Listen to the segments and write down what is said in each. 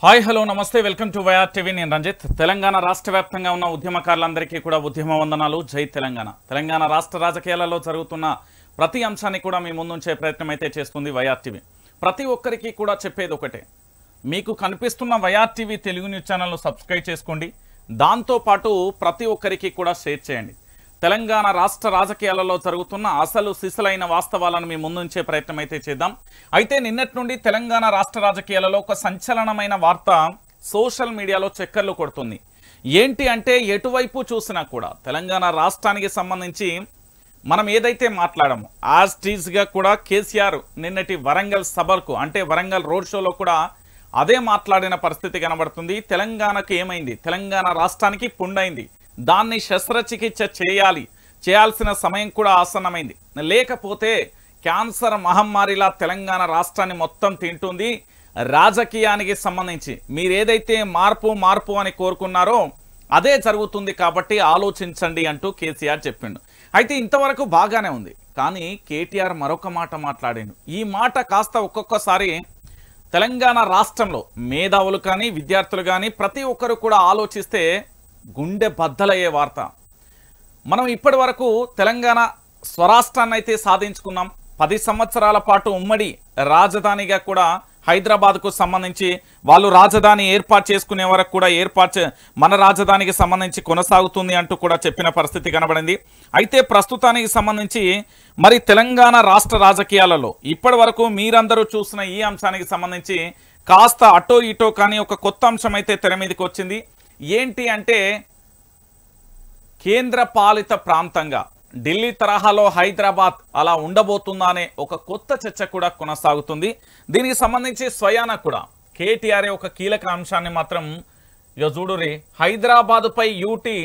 Hi hello నమస్తే welcome to YR TV నేను రంజిత్ తెలంగాణ రాష్ట్ర వ్యాప్తంగా ఉన్న ఉద్యమకారులందరికీ కూడా ఉద్యమ వందనాలు జై తెలంగాణ తెలంగాణ రాష్ట్ర రాజకీయాలలో జరుగుతున్న ప్రతి అంశాన్ని కూడా మీ ముందుంచే ప్రయత్నం అయితే చేస్తుంది వైఆర్ టీవీ ప్రతి ఒక్కరికి కూడా చెప్పేది ఒకటే మీకు కనిపిస్తున్న వైఆర్ టీవీ తెలుగు న్యూస్ ఛానల్ను సబ్స్క్రైబ్ చేసుకోండి దాంతో పాటు ప్రతి ఒక్కరికి కూడా షేర్ చేయండి తెలంగాణ రాష్ట్ర రాజకీయాలలో జరుగుతున్న అసలు సిసలైన వాస్తవాలను మీ ముందుంచే ప్రయత్నం అయితే చేద్దాం అయితే నిన్నటి నుండి తెలంగాణ రాష్ట్ర రాజకీయాలలో ఒక సంచలనమైన వార్త సోషల్ మీడియాలో చక్కర్లు కొడుతుంది ఏంటి అంటే ఎటువైపు చూసినా కూడా తెలంగాణ రాష్ట్రానికి సంబంధించి మనం ఏదైతే మాట్లాడామో యాజ్ టీజ్గా కూడా కేసీఆర్ నిన్నటి వరంగల్ సభకు అంటే వరంగల్ రోడ్ షోలో కూడా అదే మాట్లాడిన పరిస్థితి కనబడుతుంది తెలంగాణకు ఏమైంది తెలంగాణ రాష్ట్రానికి పుండైంది దాన్ని శస్త్రచికిత్స చేయాల్సిన సమయం కూడా ఆసన్నమైంది లేకపోతే క్యాన్సర్ మహమ్మారిలా తెలంగాణ రాష్ట్రాన్ని మొత్తం తింటుంది రాజకీయానికి సంబంధించి మీరు ఏదైతే మార్పు అని కోరుకున్నారో అదే జరుగుతుంది కాబట్టి ఆలోచించండి అంటూ కేసీఆర్ చెప్పిండు అయితే ఇంతవరకు బాగానే ఉంది కానీ కేటీఆర్ మరొక మాట మాట్లాడాడు ఈ మాట కాస్త ఒక్కొక్కసారి తెలంగాణ రాష్ట్రంలో మేధావులు కానీ విద్యార్థులు కానీ ప్రతి ఒక్కరు కూడా ఆలోచిస్తే గుండె బద్దలయ్యే వార్త మనం ఇప్పటి వరకు తెలంగాణ స్వరాష్ట్రాన్ని అయితే సాధించుకున్నాం 10 సంవత్సరాల పాటు ఉమ్మడి రాజధానిగా కూడా హైదరాబాద్కు సంబంధించి వాళ్ళు రాజధాని ఏర్పాటు చేసుకునే వరకు కూడా మన రాజధానికి సంబంధించి కొనసాగుతుంది అంటూ కూడా చెప్పిన పరిస్థితి కనబడింది అయితే ప్రస్తుతానికి సంబంధించి మరి తెలంగాణ రాష్ట్ర రాజకీయాలలో ఇప్పటి వరకు మీరందరూ చూసిన ఈ అంశానికి సంబంధించి కాస్త అటో ఇటో కానీ ఒక కొత్త అంశం అయితే తెర మీదకి వచ్చింది ఏంటి అంటే కేంద్ర పాలిత ప్రాంతంగా ఢిల్లీ తరహాలో హైదరాబాద్ అలా ఉండబోతుందా అనే ఒక కొత్త చర్చ కూడా కొనసాగుతుంది దీనికి సంబంధించి స్వయాన కూడా కేటీఆర్ ఒక కీలక అంశాన్ని మాత్రం ఇక చూడురి హైదరాబాద్ పై యూటీ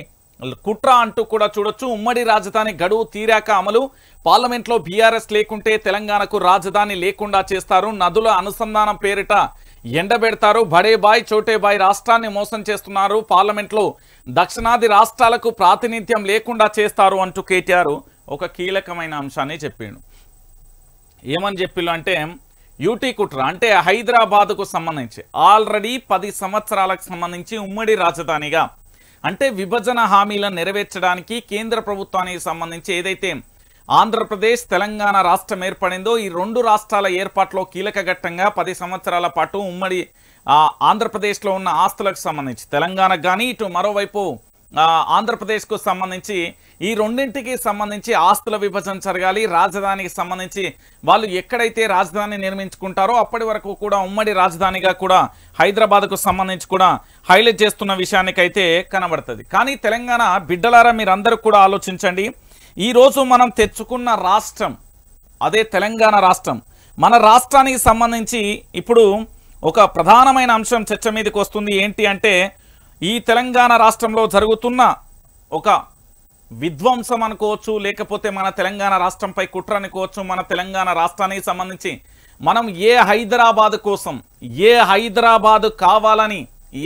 కుట్ర అంటూ కూడా చూడొచ్చు ఉమ్మడి రాజధాని గడువు తీరాక అమలు పార్లమెంట్లో బీఆర్ఎస్ లేకుంటే తెలంగాణకు రాజధాని లేకుండా చేస్తారు నదుల అనుసంధానం పేరిట ఎండబెడతారు బడే బాయ్ చోటే బాయ్ రాష్ట్రాన్ని మోసం చేస్తున్నారు పార్లమెంట్లో దక్షిణాది రాష్ట్రాలకు ప్రాతినిధ్యం లేకుండా చేస్తారు అంటూ కేటీఆర్ ఒక కీలకమైన అంశాన్ని చెప్పిండు ఏమని చెప్పిళ్ళు అంటే యూటీ కుట్ర అంటే హైదరాబాద్కు సంబంధించి ఆల్రెడీ 10 సంవత్సరాలకు సంబంధించి ఉమ్మడి రాజధానిగా అంటే విభజన హామీలను నెరవేర్చడానికి కేంద్ర ప్రభుత్వానికి సంబంధించి ఏదైతే ఆంధ్రప్రదేశ్ తెలంగాణ రాష్ట్రం ఏర్పడిందో ఈ రెండు రాష్ట్రాల ఏర్పాటులో కీలక ఘట్టంగా 10 సంవత్సరాల పాటు ఉమ్మడి ఆంధ్రప్రదేశ్లో ఉన్న ఆస్తులకు సంబంధించి తెలంగాణకు కానీ ఇటు మరోవైపు ఆంధ్రప్రదేశ్కు సంబంధించి ఈ రెండింటికి సంబంధించి ఆస్తుల విభజన జరగాలి రాజధానికి సంబంధించి వాళ్ళు ఎక్కడైతే రాజధాని నిర్మించుకుంటారో అప్పటి వరకు కూడా ఉమ్మడి రాజధానిగా కూడా హైదరాబాద్కు సంబంధించి కూడా హైలైట్ చేస్తున్న విషయానికైతే కనబడుతుంది కానీ తెలంగాణ బిడ్డలారా మీరందరూ కూడా ఆలోచించండి ఈరోజు మనం తెచ్చుకున్న రాష్ట్రం అదే తెలంగాణ రాష్ట్రం మన రాష్ట్రానికి సంబంధించి ఇప్పుడు ఒక ప్రధానమైన అంశం చర్చ మీదకి వస్తుంది ఏంటి అంటే ఈ తెలంగాణ రాష్ట్రంలో జరుగుతున్న ఒక విధ్వంసం అనుకోవచ్చు లేకపోతే మన తెలంగాణ రాష్ట్రంపై కుట్ర అనుకోవచ్చు మన తెలంగాణ రాష్ట్రానికి సంబంధించి మనం ఏ హైదరాబాద్ కోసం ఏ హైదరాబాద్ కావాలని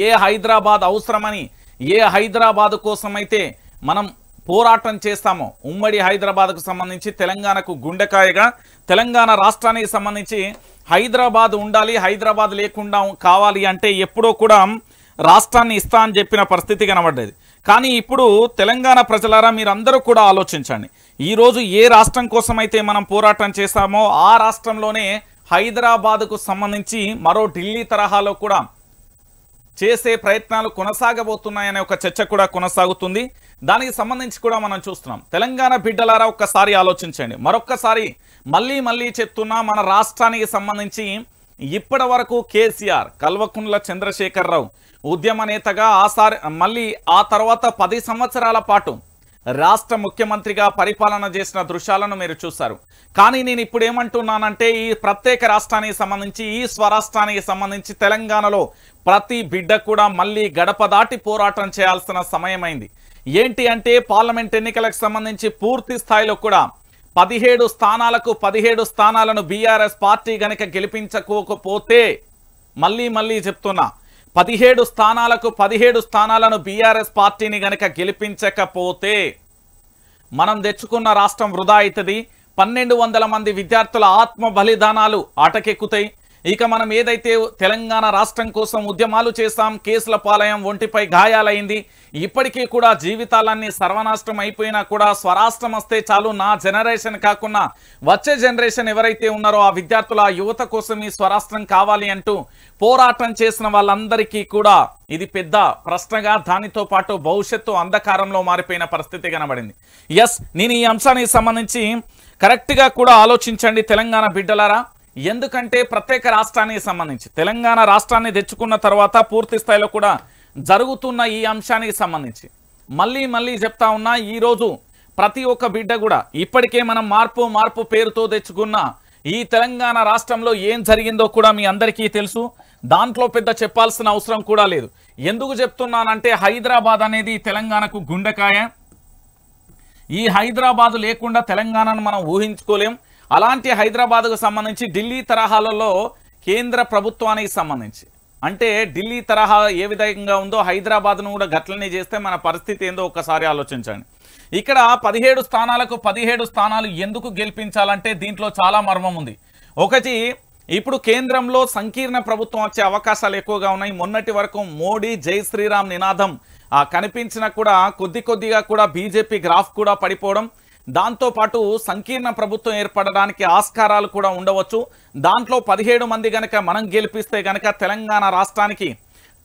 ఏ హైదరాబాద్ అవసరమని ఏ హైదరాబాద్ కోసం అయితే మనం పోరాటం చేస్తామో ఉమ్మడి హైదరాబాద్కు సంబంధించి తెలంగాణకు గుండెకాయగా తెలంగాణ రాష్ట్రానికి సంబంధించి హైదరాబాద్ ఉండాలి హైదరాబాద్ లేకుండా కావాలి అంటే ఎప్పుడో కూడా రాష్ట్రాన్ని ఇస్తా అని చెప్పిన పరిస్థితి కనబడ్డది కానీ ఇప్పుడు తెలంగాణ ప్రజలారా మీరందరూ కూడా ఆలోచించండి ఈరోజు ఏ రాష్ట్రం కోసం అయితే మనం పోరాటం చేస్తామో ఆ రాష్ట్రంలోనే హైదరాబాద్కు సంబంధించి మరో ఢిల్లీ తరహాలో కూడా చేసే ప్రయత్నాలు కొనసాగబోతున్నాయనే ఒక చర్చ కూడా కొనసాగుతుంది దానికి సంబంధించి కూడా మనం చూస్తున్నాం తెలంగాణ బిడ్డలారా ఒక్కసారి ఆలోచించండి మరొక్కసారి మళ్ళీ చెప్తున్నా మన రాష్ట్రానికి సంబంధించి ఇప్పటి వరకు కేసీఆర్ కల్వకుంట్ల చంద్రశేఖరరావు ఉద్యమ నేతగా మళ్ళీ ఆ తర్వాత 10 సంవత్సరాల పాటు రాష్ట్ర ముఖ్యమంత్రిగా పరిపాలన చేసిన దృశ్యాలను మీరు చూశారు కానీ నేను ఇప్పుడు ఏమంటున్నానంటే ఈ ప్రత్యేక రాష్ట్రానికి సంబంధించి ఈ స్వరాష్ట్రానికి సంబంధించి తెలంగాణలో ప్రతి బిడ్డ కూడా మళ్ళీ గడప దాటి పోరాటం చేయాల్సిన సమయమైంది ఏంటి అంటే పార్లమెంట్ ఎన్నికలకు సంబంధించి పూర్తి స్థాయిలో కూడా 17 స్థానాలను బీఆర్ఎస్ పార్టీ గనక గెలిపించకపోతే మళ్ళీ చెప్తున్నా 17 స్థానాలను బీఆర్ఎస్ పార్టీని గనక గెలిపించకపోతే మనం తెచ్చుకున్న రాష్ట్రం వృధా అవుతుంది 1200 మంది విద్యార్థుల ఆత్మ బలిదానాలు ఆటకెక్కుతాయి ఇక మనం ఏదైతే తెలంగాణ రాష్ట్రం కోసం ఉద్యమాలు చేశాం, కేసుల పాలయం, ఒంటిపై గాయాలైంది, ఇప్పటికీ కూడా జీవితాలన్నీ సర్వనాశనం అయిపోయినా కూడా స్వరాష్ట్రం వస్తే చాలు, నా జనరేషన్ కాకుండా వచ్చే జనరేషన్ ఎవరైతే ఉన్నారో ఆ విద్యార్థుల యువత కోసం ఈ స్వరాష్ట్రం కావాలి అంటూ పోరాటం చేసిన వాళ్ళందరికీ కూడా ఇది పెద్ద ప్రశ్నగా, దానితో పాటు భవిష్యత్తు అంధకారంలో మారిపోయిన పరిస్థితి కనబడింది. నేను ఈ అంశానికి సంబంధించి కరెక్ట్గా కూడా ఆలోచించండి తెలంగాణ బిడ్డలారా. ఎందుకంటే ప్రత్యేక రాష్ట్రానికి సంబంధించి తెలంగాణ రాష్ట్రాన్ని తెచ్చుకున్న తర్వాత పూర్తి స్థాయిలో కూడా జరుగుతున్న ఈ అంశానికి సంబంధించి మళ్ళీ చెప్తా ఉన్నా, ఈరోజు ప్రతి ఒక్క బిడ్డ కూడా ఇప్పటికే మనం మార్పు పేరుతో తెచ్చుకున్న ఈ తెలంగాణ రాష్ట్రంలో ఏం జరిగిందో కూడా మీ అందరికీ తెలుసు. దాంట్లో పెద్ద చెప్పాల్సిన అవసరం కూడా లేదు. ఎందుకు చెప్తున్నానంటే హైదరాబాద్ అనేది తెలంగాణకు గుండెకాయ. ఈ హైదరాబాద్ లేకుండా తెలంగాణను మనం ఊహించుకోలేం. అలాంటి హైదరాబాద్కు సంబంధించి ఢిల్లీ తరహాలలో కేంద్ర ప్రభుత్వానికి సంబంధించి అంటే ఢిల్లీ తరహా ఏ విధంగా ఉందో హైదరాబాద్ను కూడా గట్లనే చేస్తే మన పరిస్థితి ఏందో ఒక్కసారి ఆలోచించండి. ఇక్కడ 17 స్థానాలకు 17 స్థానాలు ఎందుకు గెలిపించాలంటే దీంట్లో చాలా మర్మం ఉంది. ఒకటి, ఇప్పుడు కేంద్రంలో సంకీర్ణ ప్రభుత్వం వచ్చే అవకాశాలు ఎక్కువగా ఉన్నాయి. మొన్నటి వరకు మోడీ జై శ్రీరామ్ నినాదం కనిపించిన కూడా కొద్దిగా కూడా బీజేపీ గ్రాఫ్ కూడా పడిపోవడం, దాంతోపాటు సంకీర్ణ ప్రభుత్వం ఏర్పడడానికి ఆస్కారాలు కూడా ఉండవచ్చు. దాంట్లో 17 మంది గనక మనం గెలిపిస్తే గనక తెలంగాణ రాష్ట్రానికి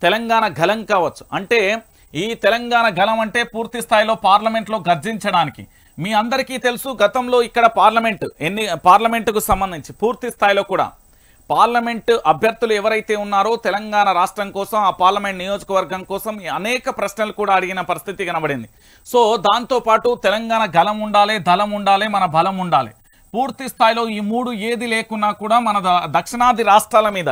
తెలంగాణ గలం కావచ్చు. అంటే ఈ తెలంగాణ గలం అంటే పూర్తి స్థాయిలో పార్లమెంట్లో గర్జించడానికి. మీ అందరికీ తెలుసు గతంలో ఇక్కడ పార్లమెంటుకు సంబంధించి పూర్తి స్థాయిలో కూడా పార్లమెంట్ అభ్యర్థులు ఎవరైతే ఉన్నారో తెలంగాణ రాష్ట్రం కోసం, ఆ పార్లమెంట్ నియోజకవర్గం కోసం అనేక ప్రశ్నలు కూడా అడిగిన పరిస్థితి కనబడింది. సో దాంతోపాటు తెలంగాణ గలం ఉండాలి, దళం ఉండాలి, మన బలం ఉండాలి. పూర్తి స్థాయిలో ఈ మూడు ఏది లేకున్నా కూడా మన దక్షిణాది రాష్ట్రాల మీద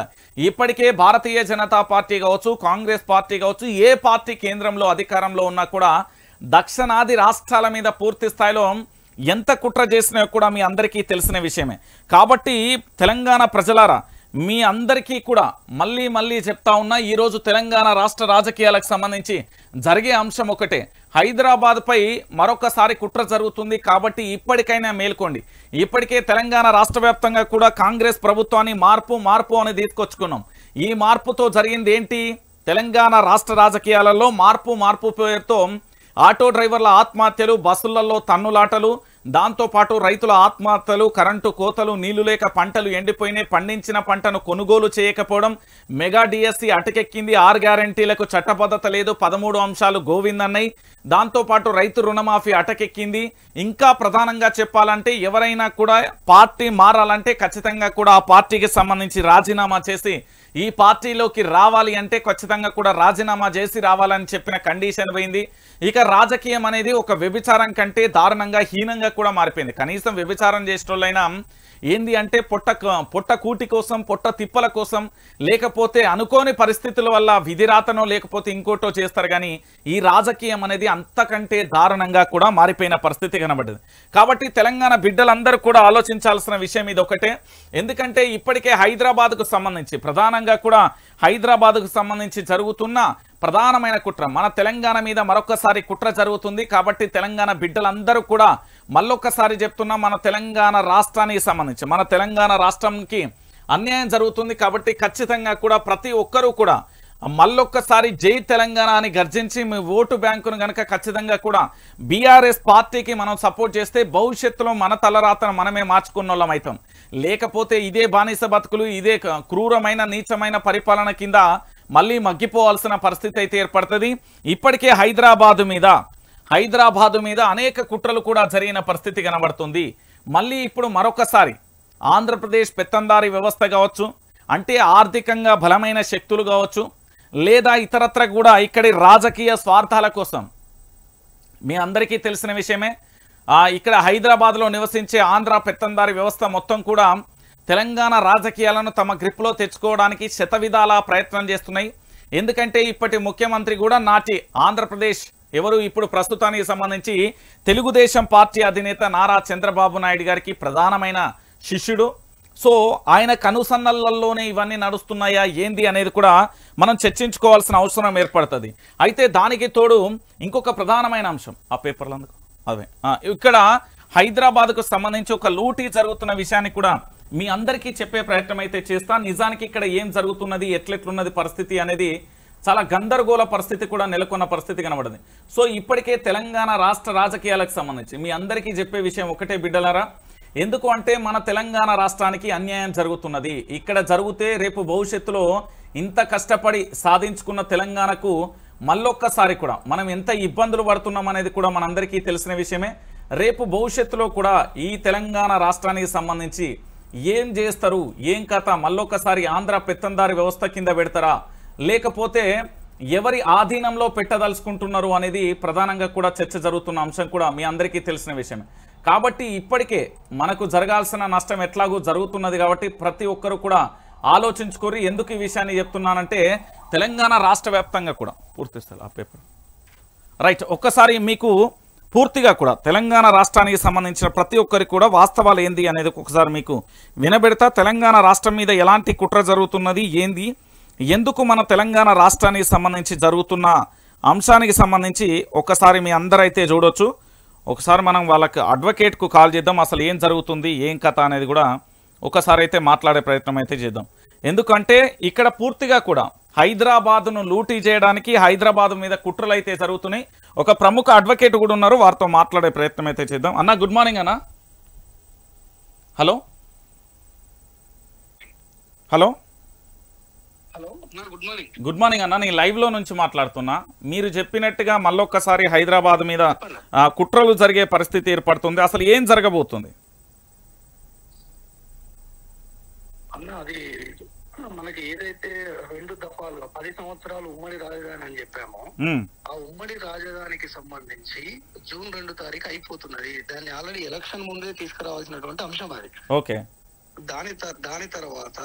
ఇప్పటికే భారతీయ జనతా పార్టీ కావచ్చు, కాంగ్రెస్ పార్టీ కావచ్చు, ఏ పార్టీ కేంద్రంలో అధికారంలో ఉన్నా కూడా దక్షిణాది రాష్ట్రాల మీద పూర్తి స్థాయిలో ఎంత కుట్ర చేసినా కూడా మీ అందరికీ తెలిసిన విషయమే. కాబట్టి తెలంగాణ ప్రజలారా, మీ అందరికీ కూడా మళ్ళీ చెప్తా ఉన్నా, ఈరోజు తెలంగాణ రాష్ట్ర రాజకీయాలకు సంబంధించి జరిగే అంశం ఒకటే, హైదరాబాద్పై మరొకసారి కుట్ర జరుగుతుంది. కాబట్టి ఇప్పటికైనా మేల్కోండి. ఇప్పటికే తెలంగాణ రాష్ట్ర వ్యాప్తంగా కూడా కాంగ్రెస్ ప్రభుత్వాన్ని మార్పు అని తీసుకొచ్చుకున్నాం. ఈ మార్పుతో జరిగింది ఏంటి? తెలంగాణ రాష్ట్ర రాజకీయాలలో మార్పు పేరుతో ఆటో డ్రైవర్ల ఆత్మహత్యలు, బస్సులలో తన్నులాటలు, దాంతోపాటు రైతుల ఆత్మహత్యలు, కరెంటు కోతలు, నీళ్లు లేక పంటలు ఎండిపోయినాయి, పండించిన పంటను కొనుగోలు చేయకపోవడం, మెగా డిఎస్సి అటకెక్కింది, 6 గ్యారంటీలకు చట్టబద్ధత లేదు, 13 అంశాలు గోవిందన్నాయి, దాంతోపాటు రైతు రుణమాఫీ అటకెక్కింది. ఇంకా ప్రధానంగా చెప్పాలంటే ఎవరైనా కూడా పార్టీ మారాలంటే ఖచ్చితంగా కూడా ఆ పార్టీకి సంబంధించి రాజీనామా చేసి ఈ పార్టీలోకి రావాలి అంటే ఖచ్చితంగా కూడా రాజీనామా చేసి రావాలని చెప్పిన కండిషన్ పోయింది. ఇక రాజకీయం అనేది ఒక వ్యభిచారం కంటే దారుణంగా, హీనంగా కూడా మారిపోయింది. కనీసం వ్యభిచారం చేసేటోళ్ళైనా ఏంది అంటే పొట్ట కూటి కోసం, పొట్ట తిప్పల కోసం, లేకపోతే అనుకోని పరిస్థితుల వల్ల విధిరాతనో లేకపోతే ఇంకోటో చేస్తారు. కానీ ఈ రాజకీయం అనేది అంతకంటే దారుణంగా కూడా మారిపోయిన పరిస్థితి కనబడింది. కాబట్టి తెలంగాణ బిడ్డలందరూ కూడా ఆలోచించాల్సిన విషయం ఇది ఒకటే. ఎందుకంటే ఇప్పటికే హైదరాబాద్కు సంబంధించి ప్రధానంగా కూడా హైదరాబాద్కు సంబంధించి జరుగుతున్న ప్రధానమైన కుట్ర, మన తెలంగాణ మీద మరొకసారి కుట్ర జరుగుతుంది. కాబట్టి తెలంగాణ బిడ్డలందరూ కూడా మళ్ళొక్కసారి చెప్తున్నా, మన తెలంగాణ రాష్ట్రానికి సంబంధించి మన తెలంగాణ రాష్ట్రంకి అన్యాయం జరుగుతుంది. కాబట్టి ఖచ్చితంగా కూడా ప్రతి ఒక్కరూ కూడా మళ్ళొక్కసారి జై తెలంగాణ అని గర్జించి మీ ఓటు బ్యాంకును గనక ఖచ్చితంగా కూడా బీఆర్ఎస్ పార్టీకి మనం సపోర్ట్ చేస్తే భవిష్యత్తులో మన తలరాతను మనమే మార్చుకున్న వాళ్ళం అవుతాం. లేకపోతే ఇదే బానిస బతుకులు, ఇదే క్రూరమైన నీచమైన పరిపాలన కింద మళ్ళీ మగ్గిపోవాల్సిన పరిస్థితి అయితే ఏర్పడుతుంది. ఇప్పటికే హైదరాబాదు మీద అనేక కుట్రలు కూడా జరిగిన పరిస్థితి కనబడుతుంది. మళ్ళీ ఇప్పుడు మరొకసారి ఆంధ్రప్రదేశ్ పెత్తందారి వ్యవస్థ కావచ్చు, అంటే ఆర్థికంగా బలమైన శక్తులు కావచ్చు, లేదా ఇతరత్ర కూడా ఇక్కడి రాజకీయ స్వార్థాల కోసం, మీ అందరికీ తెలిసిన విషయమే, ఇక్కడ హైదరాబాద్లో నివసించే ఆంధ్ర పెత్తందారి వ్యవస్థ మొత్తం కూడా తెలంగాణ రాజకీయాలను తమ గ్రిప్లో తెచ్చుకోవడానికి శతవిధాల ప్రయత్నం చేస్తున్నాయి. ఎందుకంటే ఇప్పటి ముఖ్యమంత్రి కూడా నాటి ఆంధ్రప్రదేశ్ ఎవరు ఇప్పుడు ప్రస్తుతానికి సంబంధించి తెలుగుదేశం పార్టీ అధినేత నారా చంద్రబాబు నాయుడు గారికి ప్రధానమైన శిష్యుడు. సో ఆయన కనుసన్నలలోనే ఇవన్నీ నడుస్తున్నాయా ఏంది అనేది కూడా మనం చర్చించుకోవాల్సిన అవసరం ఏర్పడుతుంది. అయితే దానికి తోడు ఇంకొక ప్రధానమైన అంశం, ఆ పేపర్లందుకు అదే ఇక్కడ హైదరాబాద్కు సంబంధించి ఒక లూటీ జరుగుతున్న విషయాన్ని కూడా మీ అందరికీ చెప్పే ప్రయత్నం అయితే చేస్తా. నిజానికి ఇక్కడ ఏం జరుగుతున్నది, ఎట్లెట్లున్నది పరిస్థితి అనేది చాలా గందరగోళ పరిస్థితి కూడా నెలకొన్న పరిస్థితి కనబడింది. సో ఇప్పటికే తెలంగాణ రాష్ట్ర రాజకీయాలకు సంబంధించి మీ అందరికీ చెప్పే విషయం ఒకటే బిడ్డలారా, ఎందుకు అంటే మన తెలంగాణ రాష్ట్రానికి అన్యాయం జరుగుతున్నది. ఇక్కడ జరిగితే రేపు భవిష్యత్తులో ఇంత కష్టపడి సాధించుకున్న తెలంగాణకు మళ్ళొక్కసారి కూడా మనం ఎంత ఇబ్బందులు పడుతున్నాం అనేది కూడా మనందరికీ తెలిసిన విషయమే. రేపు భవిష్యత్తులో కూడా ఈ తెలంగాణ రాష్ట్రానికి సంబంధించి ఏం చేస్తారు, ఏం కథ, మళ్ళొక్కసారి ఆంధ్ర పెత్తందారి వ్యవస్థ కింద పెడతారా, లేకపోతే ఎవరి ఆధీనంలో పెట్టదలుచుకుంటున్నారు అనేది ప్రధానంగా కూడా చర్చ జరుగుతున్న అంశం కూడా మీ అందరికీ తెలిసిన విషయమే. కాబట్టి ఇప్పటికే మనకు జరగాల్సిన నష్టం ఎట్లాగూ జరుగుతున్నది కాబట్టి ప్రతి ఒక్కరు కూడా ఆలోచించుకోరి. ఎందుకు ఈ విషయాన్ని చెప్తున్నానంటే తెలంగాణ రాష్ట్ర వ్యాప్తంగా కూడా పూర్తిస్తారు ఆ పేపర్ రైట్. ఒక్కసారి మీకు పూర్తిగా కూడా తెలంగాణ రాష్ట్రానికి సంబంధించిన ప్రతి ఒక్కరికి కూడా వాస్తవాలు ఏంది అనేది ఒకసారి మీకు వినబెడతా. తెలంగాణ రాష్ట్రం మీద ఎలాంటి కుట్ర జరుగుతున్నది, ఏంది, ఎందుకు మన తెలంగాణ రాష్ట్రానికి సంబంధించి జరుగుతున్న అంశానికి సంబంధించి ఒకసారి మీ అందరైతే చూడొచ్చు. ఒకసారి మనం వాళ్ళకి అడ్వకేట్కు కాల్ చేద్దాం, అసలు ఏం జరుగుతుంది, ఏం కథ అనేది కూడా ఒకసారి అయితే మాట్లాడే ప్రయత్నం అయితే చేద్దాం. ఎందుకంటే ఇక్కడ పూర్తిగా కూడా హైదరాబాద్ను లూటీ చేయడానికి హైదరాబాద్ మీద కుట్రలు అయితే జరుగుతున్నాయి. ఒక ప్రముఖ అడ్వకేట్ కూడా ఉన్నారు, వారితో మాట్లాడే ప్రయత్నం అయితే చేద్దాం. అన్న గుడ్ మార్నింగ్ అన్న. హలో హలో గుడ్ మార్నింగ్ అన్న, నేను లైవ్ లో నుంచి మాట్లాడుతున్నా. మీరు చెప్పినట్టుగా మళ్ళొక్కసారి హైదరాబాద్ మీద కుట్రలు జరిగే పరిస్థితి ఏర్పడుతుంది, అసలు ఏం జరగబోతుంది అన్న? అది మనకి ఏదైతే 2 దఫాలుగా 10 సంవత్సరాలు ఉమ్మడి రాజధాని అని చెప్పామో ఆ ఉమ్మడి రాజధానికి సంబంధించి జూన్ 2 తారీఖు అయిపోతున్నది. దాన్ని ఆల్రెడీ ఎలక్షన్ ముందే తీసుకురావాల్సినటువంటి అంశం అది. ఓకే. దాని తర్వాత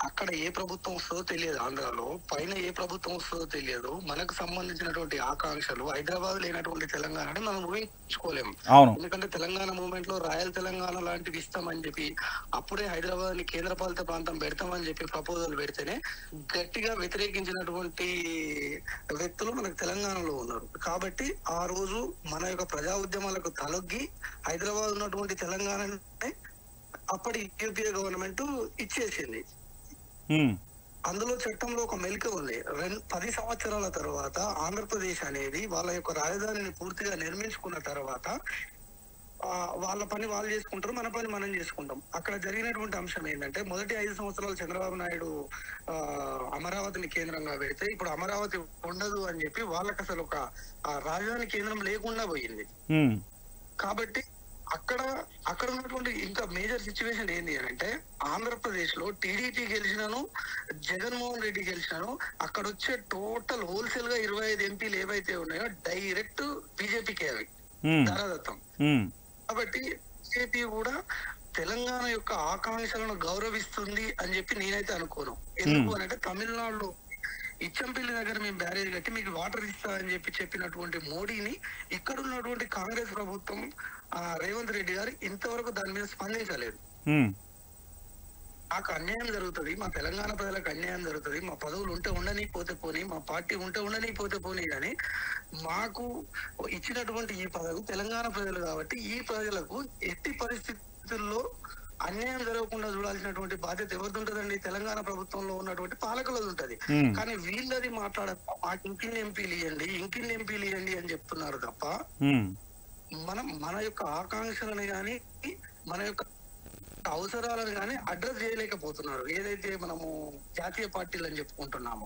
అక్కడ ఏ ప్రభుత్వం వస్తుందో తెలియదు, ఆంధ్రాలో పైన ఏ ప్రభుత్వం వస్తుందో తెలియదు. మనకు సంబంధించినటువంటి ఆకాంక్షలు హైదరాబాద్ లేనటువంటి తెలంగాణని మనం ఊహించుకోలేము. ఎందుకంటే తెలంగాణ మూవ్మెంట్ లో రాయల్ తెలంగాణ లాంటివి ఇస్తామని చెప్పి అప్పుడే హైదరాబాద్ ని కేంద్రపాలిత ప్రాంతం పెడతామని చెప్పి ప్రపోజల్ పెడితేనే గట్టిగా వ్యతిరేకించినటువంటి వ్యక్తులు మనకు తెలంగాణలో ఉన్నారు. కాబట్టి ఆ రోజు మన యొక్క ప్రజా ఉద్యమాలకు తలొగ్గి హైదరాబాద్ ఉన్నటువంటి తెలంగాణని అప్పటి యూపీఏ గవర్నమెంట్ ఇచ్చేసింది. అందులో చట్టంలో ఒక మెలిక ఉంది. 10 సంవత్సరాల తర్వాత ఆంధ్రప్రదేశ్ అనేది వాళ్ళ యొక్క రాజధానిని పూర్తిగా నిర్మించుకున్న తర్వాత వాళ్ళ పని వాళ్ళు చేసుకుంటారు, మన పని మనం చేసుకుంటాం. అక్కడ జరిగినటువంటి అంశం ఏంటంటే మొదటి 5 సంవత్సరాలు చంద్రబాబు నాయుడు అమరావతిని కేంద్రంగా పెడితే ఇప్పుడు అమరావతి ఉండదు అని చెప్పి వాళ్ళకి అసలు ఒక రాజధాని కేంద్రం లేకుండా పోయింది. కాబట్టి అక్కడ ఉన్నటువంటి ఇంకా మేజర్ సిచ్యువేషన్ ఏంటి అని అంటే ఆంధ్రప్రదేశ్ లో టీడీపీ గెలిచినాను, జగన్మోహన్ రెడ్డి గెలిచినాను, అక్కడ వచ్చే టోటల్ హోల్సేల్ గా 25 ఎంపీలు ఏవైతే ఉన్నాయో డైరెక్ట్ బీజేపీకి అవి ధరదత్తం. కాబట్టి బీజేపీ కూడా తెలంగాణ యొక్క ఆకాంక్షలను గౌరవిస్తుంది అని చెప్పి నేనైతే అనుకోను. ఎందుకు అని అంటే తమిళనాడులో ఇచ్చంపల్లి దగ్గర మేము బ్యారేజ్ కట్టి మీకు వాటర్ ఇస్తా అని చెప్పినటువంటి మోడీని ఇక్కడ ఉన్నటువంటి కాంగ్రెస్ ప్రభుత్వం రేవంత్ రెడ్డి గారు ఇంతవరకు దాని మీద స్పందించలేదు. మాకు అన్యాయం జరుగుతుంది, మా తెలంగాణ ప్రజలకు అన్యాయం జరుగుతుంది, మా పదవులు ఉంటే ఉండని పోతే పోనీ, మా పార్టీ ఉంటే ఉండని పోతే పోనీ, కానీ మాకు ఇచ్చినటువంటి ఈ పదవి తెలంగాణ ప్రజలు కాబట్టి ఈ ప్రజలకు ఎట్టి పరిస్థితుల్లో అన్యాయం జరగకుండా చూడాల్సినటువంటి బాధ్యత ఎవరిది ఉంటదండి? తెలంగాణ ప్రభుత్వంలో ఉన్నటువంటి పాలకులది ఉంటది. కానీ వీళ్ళది మాట్లాడక మాకు ఇంకిన్ని ఎంపీలు ఇవ్వండి అని చెప్తున్నారు తప్ప మన యొక్క ఆకాంక్షలను గాని మన యొక్క అవసరాలను గాని అడ్రస్ చేయలేకపోతున్నారు. ఏదైతే మనము జాతీయ పార్టీలు అని చెప్పుకుంటున్నాము.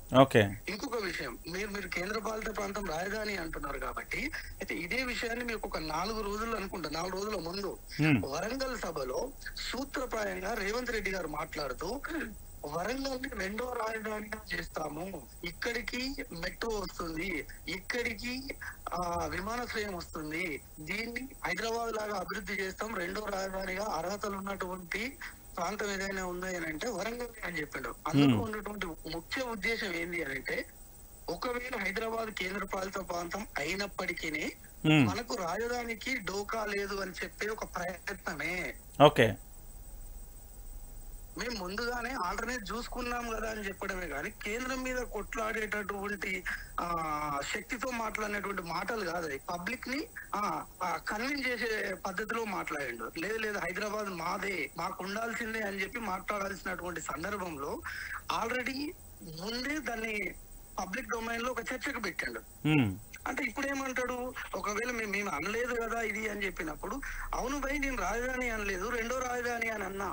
ఇంకొక విషయం, మీరు కేంద్రపాలిత ప్రాంతం రాజధాని అంటున్నారు కాబట్టి అయితే ఇదే విషయాన్ని మీకు ఒక 4 రోజులు అనుకుంటా 4 రోజుల ముందు వరంగల్ సభలో సూత్రప్రాయంగా రేవంత్ రెడ్డి గారు మాట్లాడుతూ వరంగల్ ని 2వ రాజధానిగా చేస్తాము, ఇక్కడికి మెట్రో వస్తుంది, ఇక్కడికి విమానాశ్రయం వస్తుంది, దీన్ని హైదరాబాద్ లాగా అభివృద్ధి చేస్తాం, 2వ రాజధానిగా అర్హతలు ఉన్నటువంటి ప్రాంతం ఏదైనా ఉంది అని అంటే వరంగల్ అని చెప్పాడు. అందులో ఉన్నటువంటి ముఖ్య ఉద్దేశం ఏంటి అని అంటే ఒకవేళ హైదరాబాద్ కేంద్ర పాలిత ప్రాంతం అయినప్పటికీ మనకు రాజధానికి డోకా లేదు అని చెప్పే ఒక ప్రయత్నమే. మేము ముందుగానే ఆల్టర్నేట్ చూసుకున్నాం కదా అని చెప్పడమే కానీ కేంద్రం మీద కొట్లాడేటటువంటి శక్తితో మాట్లాడినటువంటి మాటలు కాదు. పబ్లిక్ ని కన్విన్స్ చేసే పద్ధతిలో మాట్లాడిండు. లేదు హైదరాబాద్ మాదే, మాకు ఉండాల్సిందే అని చెప్పి మాట్లాడాల్సినటువంటి సందర్భంలో ఆల్రెడీ ముందే దాన్ని పబ్లిక్ డొమైన్ లో ఒక చర్చకు పెట్టాడు. అంటే ఇప్పుడు ఏమంటాడు, ఒకవేళ మేము అనలేదు కదా ఇది అని చెప్పినప్పుడు, అవును భయ్ నేను రాజధాని అనలేదు, రెండో రాజధాని అని అన్నా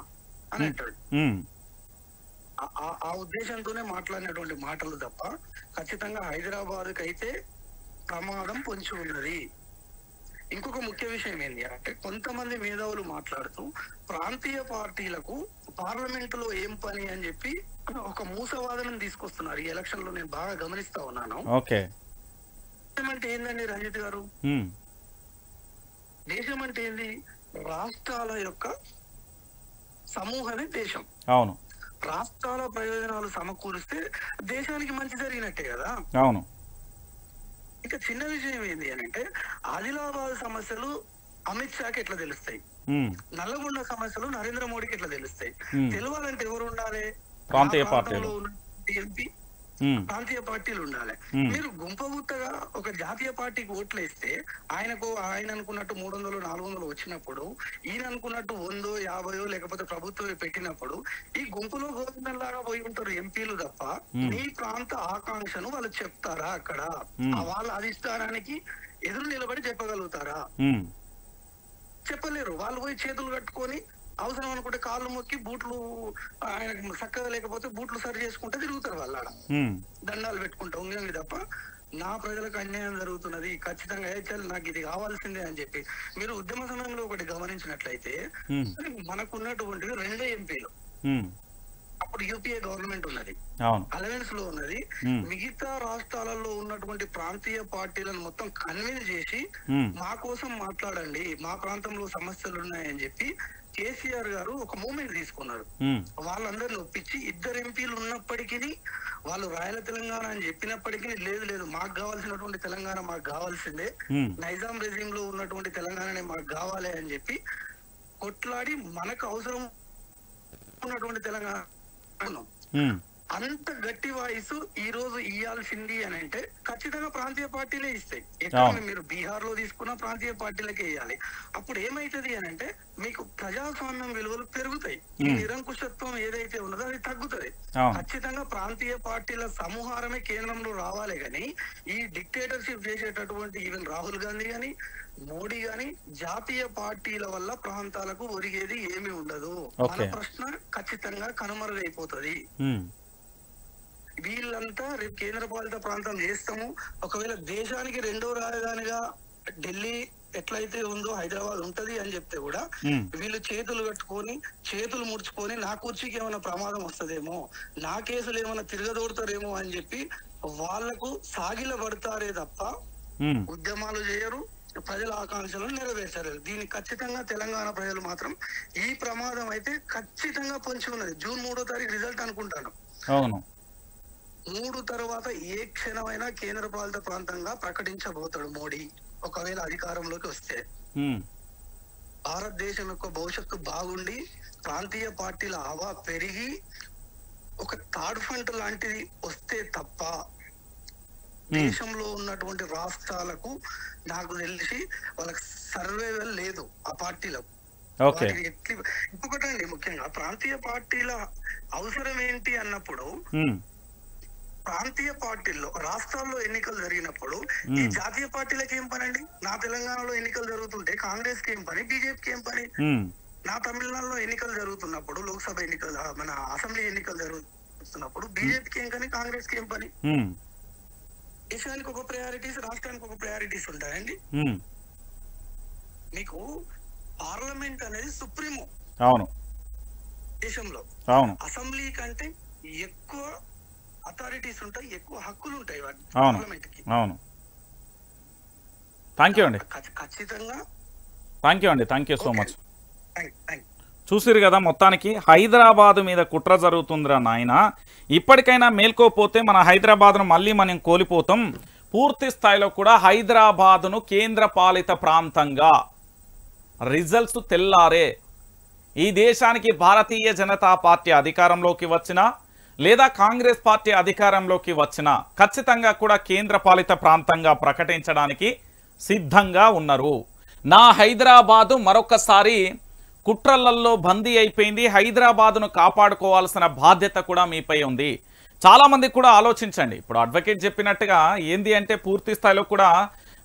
అని అంటాడు. ఆ ఉద్దేశంతోనే మాట్లాడినటువంటి మాటలు తప్ప ఖచ్చితంగా హైదరాబాద్ కైతే ప్రమాదం పొంచి ఉన్నది. ఇంకొక ముఖ్య విషయం ఏంటి అంటే, కొంతమంది మేధావులు మాట్లాడుతూ ప్రాంతీయ పార్టీలకు పార్లమెంట్ లో ఏం పని అని చెప్పి ఒక మూసవాదనం తీసుకొస్తున్నారు. ఈ ఎలక్షన్ లో నేను బాగా గమనిస్తా ఉన్నాను. దేశం అంటే ఏందండి రంజిత్ గారు? దేశం అంటే ఏంది? రాష్ట్రాల యొక్క సమూహమే దేశం. అవును. రాష్ట్రాల ప్రయోజనాలు సమకూరిస్తే దేశానికి మంచి జరిగినట్టే కదా. అవును. ఇంకా చిన్న విషయం ఏంటి అని అంటే, ఆదిలాబాద్ సమస్యలు అమిత్ షాకి ఎట్లా తెలుస్తాయి, నల్లగొండ సమస్యలు నరేంద్ర మోడీకి ఎట్లా తెలుస్తాయి? తెలవాలంటే ఎవరు ఉండాలి? ప్రాంతీయ పార్టీలు, ఎంపీ ప్రాంతీయ పార్టీలు ఉండాలి. మీరు గుంపగుత్తగా ఒక జాతీయ పార్టీకి ఓట్లు వేస్తే ఆయన అనుకున్నట్టు 300 400 వచ్చినప్పుడు, ఈయన అనుకున్నట్టు 100 50 లేకపోతే ప్రభుత్వం పెట్టినప్పుడు ఈ గుంపులో గోవిందంలాగా పోయి ఉంటారు ఎంపీలు తప్ప మీ ప్రాంత ఆకాంక్షను వాళ్ళు చెప్తారా? అక్కడ వాళ్ళ అధిష్టానానికి ఎదురు నిలబడి చెప్పగలుగుతారా? చెప్పలేరు. వాళ్ళు పోయి చేతులు కట్టుకొని అవసరం అనుకుంటే కాళ్ళు మొక్కి బూట్లు ఆయనకు చక్కగా లేకపోతే బూట్లు సరి చేసుకుంటే తిరుగుతారు. వాళ్ళ దండాలు పెట్టుకుంటా ఉంది తప్ప నా ప్రజలకు అన్యాయం జరుగుతున్నది, ఖచ్చితంగా నాకు ఇది కావాల్సిందే అని చెప్పి మీరు ఉద్యమ సమయంలో ఒకటి గమనించినట్లయితే, మనకున్నటువంటి 2 ఎంపీలు అప్పుడు యూపీఏ గవర్నమెంట్ ఉన్నది, అలవెన్స్ లో ఉన్నది. మిగతా రాష్ట్రాలలో ఉన్నటువంటి ప్రాంతీయ పార్టీలను మొత్తం కన్విన్స్ చేసి మా కోసం మాట్లాడండి, మా ప్రాంతంలో సమస్యలు ఉన్నాయని చెప్పి కేసీఆర్ గారు ఒక మూమెంట్ తీసుకున్నారు. వాళ్ళందరిని ఒప్పించి 2 ఎంపీలు ఉన్నప్పటికీ వాళ్ళు రాయల తెలంగాణ అని చెప్పినప్పటికీ లేదు మాకు కావాల్సినటువంటి తెలంగాణ మాకు కావాల్సిందే, నైజాం రెజిమ్ లో ఉన్నటువంటి తెలంగాణనే మాకు కావాలి అని చెప్పి కొట్లాడి మనకు అవసరం ఉన్నటువంటి తెలంగాణ అంత గట్టి వాయిస్ ఈ రోజు ఇయ్యాల్సింది అని అంటే ఖచ్చితంగా ప్రాంతీయ పార్టీలే ఇస్తాయి. ఎక్కడ మీరు బీహార్ లో తీసుకున్న ప్రాంతీయ పార్టీలకే ఇవ్వాలి. అప్పుడు ఏమైతుంది అని అంటే మీకు ప్రజాస్వామ్యం విలువలు పెరుగుతాయి, ఈ నిరంకుశత్వం ఏదైతే ఉన్నదో అది తగ్గుతుంది. ఖచ్చితంగా ప్రాంతీయ పార్టీల సమూహారమే కేంద్రంలో రావాలి కానీ ఈ డిక్టేటర్షిప్ చేసేటటువంటి ఈవెన్ రాహుల్ గాంధీ గాని మోడీ గాని జాతీయ పార్టీల వల్ల ప్రాంతాలకు ఒరిగేది ఏమీ ఉండదు. మన ప్రశ్న ఖచ్చితంగా కనుమరుగైపోతుంది. వీళ్ళంతా రేపు కేంద్ర పాలిత ప్రాంతం చేస్తాము, ఒకవేళ దేశానికి 2వ రాజధానిగా ఢిల్లీ ఎట్లయితే ఉందో హైదరాబాద్ ఉంటది అని చెప్తే కూడా వీళ్ళు చేతులు కట్టుకొని చేతులు ముడుచుకొని నా కుర్చీకి ఏమైనా ప్రమాదం వస్తుందేమో, నా కేసులు ఏమైనా తిరగదోడతారేమో అని చెప్పి వాళ్లకు సాగిల పడతారే తప్ప ఉద్యమాలు చేయరు, ప్రజల ఆకాంక్షలను నెరవేర్చారు. దీన్ని ఖచ్చితంగా తెలంగాణ ప్రజలు మాత్రం ఈ ప్రమాదం అయితే ఖచ్చితంగా పొంచి ఉన్నది. జూన్ 3వ తారీఖు రిజల్ట్ అనుకుంటాను. 3 తర్వాత ఏ క్షణమైనా కేంద్ర పాలిత ప్రాంతంగా ప్రకటించబోతాడు మోడీ ఒకవేళ అధికారంలోకి వస్తే. భారతదేశం యొక్క భవిష్యత్తు బాగుండి ప్రాంతీయ పార్టీల హవా పెరిగి ఒక థర్డ్ ఫ్రంట్ లాంటిది వస్తే తప్ప దేశంలో ఉన్నటువంటి రాష్ట్రాలకు నాకు తెలిసి వాళ్ళకి సర్వైవల్ లేదు ఆ పార్టీలకు. ఇంకొకటండి ముఖ్యంగా ప్రాంతీయ పార్టీల అవసరం ఏంటి అన్నప్పుడు, ప్రాంతీయ పార్టీల్లో రాష్ట్రాల్లో ఎన్నికలు జరిగినప్పుడు ఈ జాతీయ పార్టీలకు ఏం పని అండి? నా తెలంగాణలో ఎన్నికలు జరుగుతుంటే కాంగ్రెస్ కి ఏం పని, బీజేపీకి ఏం పని? నా తమిళనాడులో ఎన్నికలు జరుగుతున్నప్పుడు, లోక్సభ ఎన్నికలు మన అసెంబ్లీ ఎన్నికలు జరుగుతున్నప్పుడు బీజేపీకి ఏం పని, కాంగ్రెస్ కి ఏం పని? దేశానికి ఒక ప్రయారిటీస్, రాష్ట్రానికి ఒక ప్రయారిటీస్ ఉంటాయండి. మీకు పార్లమెంట్ అనేది సుప్రీమో దేశంలో, అసెంబ్లీ కంటే ఎక్కువ అథారిటీస్ ఉంటాయి, ఎక్కువ హక్కులు ఉంటాయి పార్లమెంట్ కి. థ్యాంక్ యూ అండి, ఖచ్చితంగా థ్యాంక్ యూ అండి, థ్యాంక్ యూ సో మచ్. చూసిరు కదా, మొత్తానికి హైదరాబాద్ మీద కుట్ర జరుగుతుందిరా నాయన, ఇప్పటికైనా మేల్కోపోతే మన హైదరాబాద్ను మళ్ళీ మనం కోల్పోతాం. పూర్తి స్థాయిలో కూడా హైదరాబాద్ను కేంద్ర పాలిత ప్రాంతంగా రిజల్ట్స్ తెల్లారే ఈ దేశానికి భారతీయ జనతా పార్టీ అధికారంలోకి వచ్చినా లేదా కాంగ్రెస్ పార్టీ అధికారంలోకి వచ్చినా ఖచ్చితంగా కూడా కేంద్ర పాలిత ప్రాంతంగా ప్రకటించడానికి సిద్ధంగా ఉన్నారు. నా హైదరాబాదు మరొకసారి కుట్రలల్లో బందీ అయిపోయింది. హైదరాబాదును కాపాడుకోవాల్సిన బాధ్యత కూడా మీపై ఉంది. చాలామంది కూడా ఆలోచించండి. ఇప్పుడు అడ్వకేట్ చెప్పినట్టుగా ఏంది అంటే పూర్తి స్థాయిలో కూడా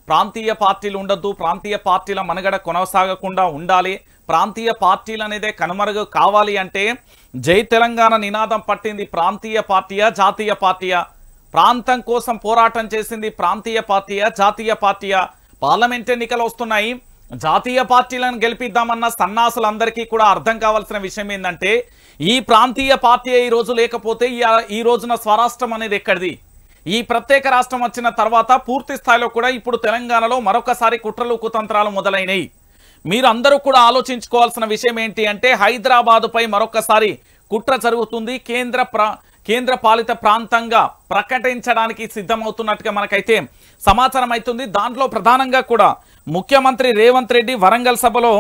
ప్రాంతీయ పార్టీలు ఉండొద్దు, ప్రాంతీయ పార్టీల మనుగడ కొనసాగకుండా ఉండాలి, ప్రాంతీయ పార్టీలు అనేదే కనుమరుగు కావాలి అంటే జై తెలంగాణ నినాదం పట్టింది ప్రాంతీయ పార్టీయా జాతీయ పార్టీయా? ప్రాంతం కోసం పోరాటం చేసింది ప్రాంతీయ పార్టీయా జాతీయ పార్టీయా? పార్లమెంట్ ఎన్నికలు వస్తున్నాయి, జాతీయ పార్టీలను గెలిపిద్దామన్న సన్నాసులందరికీ కూడా అర్థం కావాల్సిన విషయం ఏంటంటే ఈ ప్రాంతీయ పార్టీ ఈ రోజు లేకపోతే ఈ రోజున స్వరాష్ట్రం అనేది ఎక్కడిది? ఈ ప్రత్యేక రాష్ట్రం వచ్చిన తర్వాత పూర్తి స్థాయిలో కూడా ఇప్పుడు తెలంగాణలో మరొకసారి కుట్రలు కుతంత్రాలు మొదలైనవి. మీరు అందరూ కూడా ఆలోచించుకోవాల్సిన విషయం ఏంటి అంటే హైదరాబాదుపై మరొకసారి కుట్ర జరుగుతుంది. కేంద్ర పాలిత ప్రాంతంగా ప్రకటించడానికి సిద్ధమవుతున్నట్టుగా మనకైతే సమాచారం అవుతుంది. దాంట్లో ప్రధానంగా కూడా ముఖ్యమంత్రి రేవంత్ రెడ్డి వరంగల్ సభలో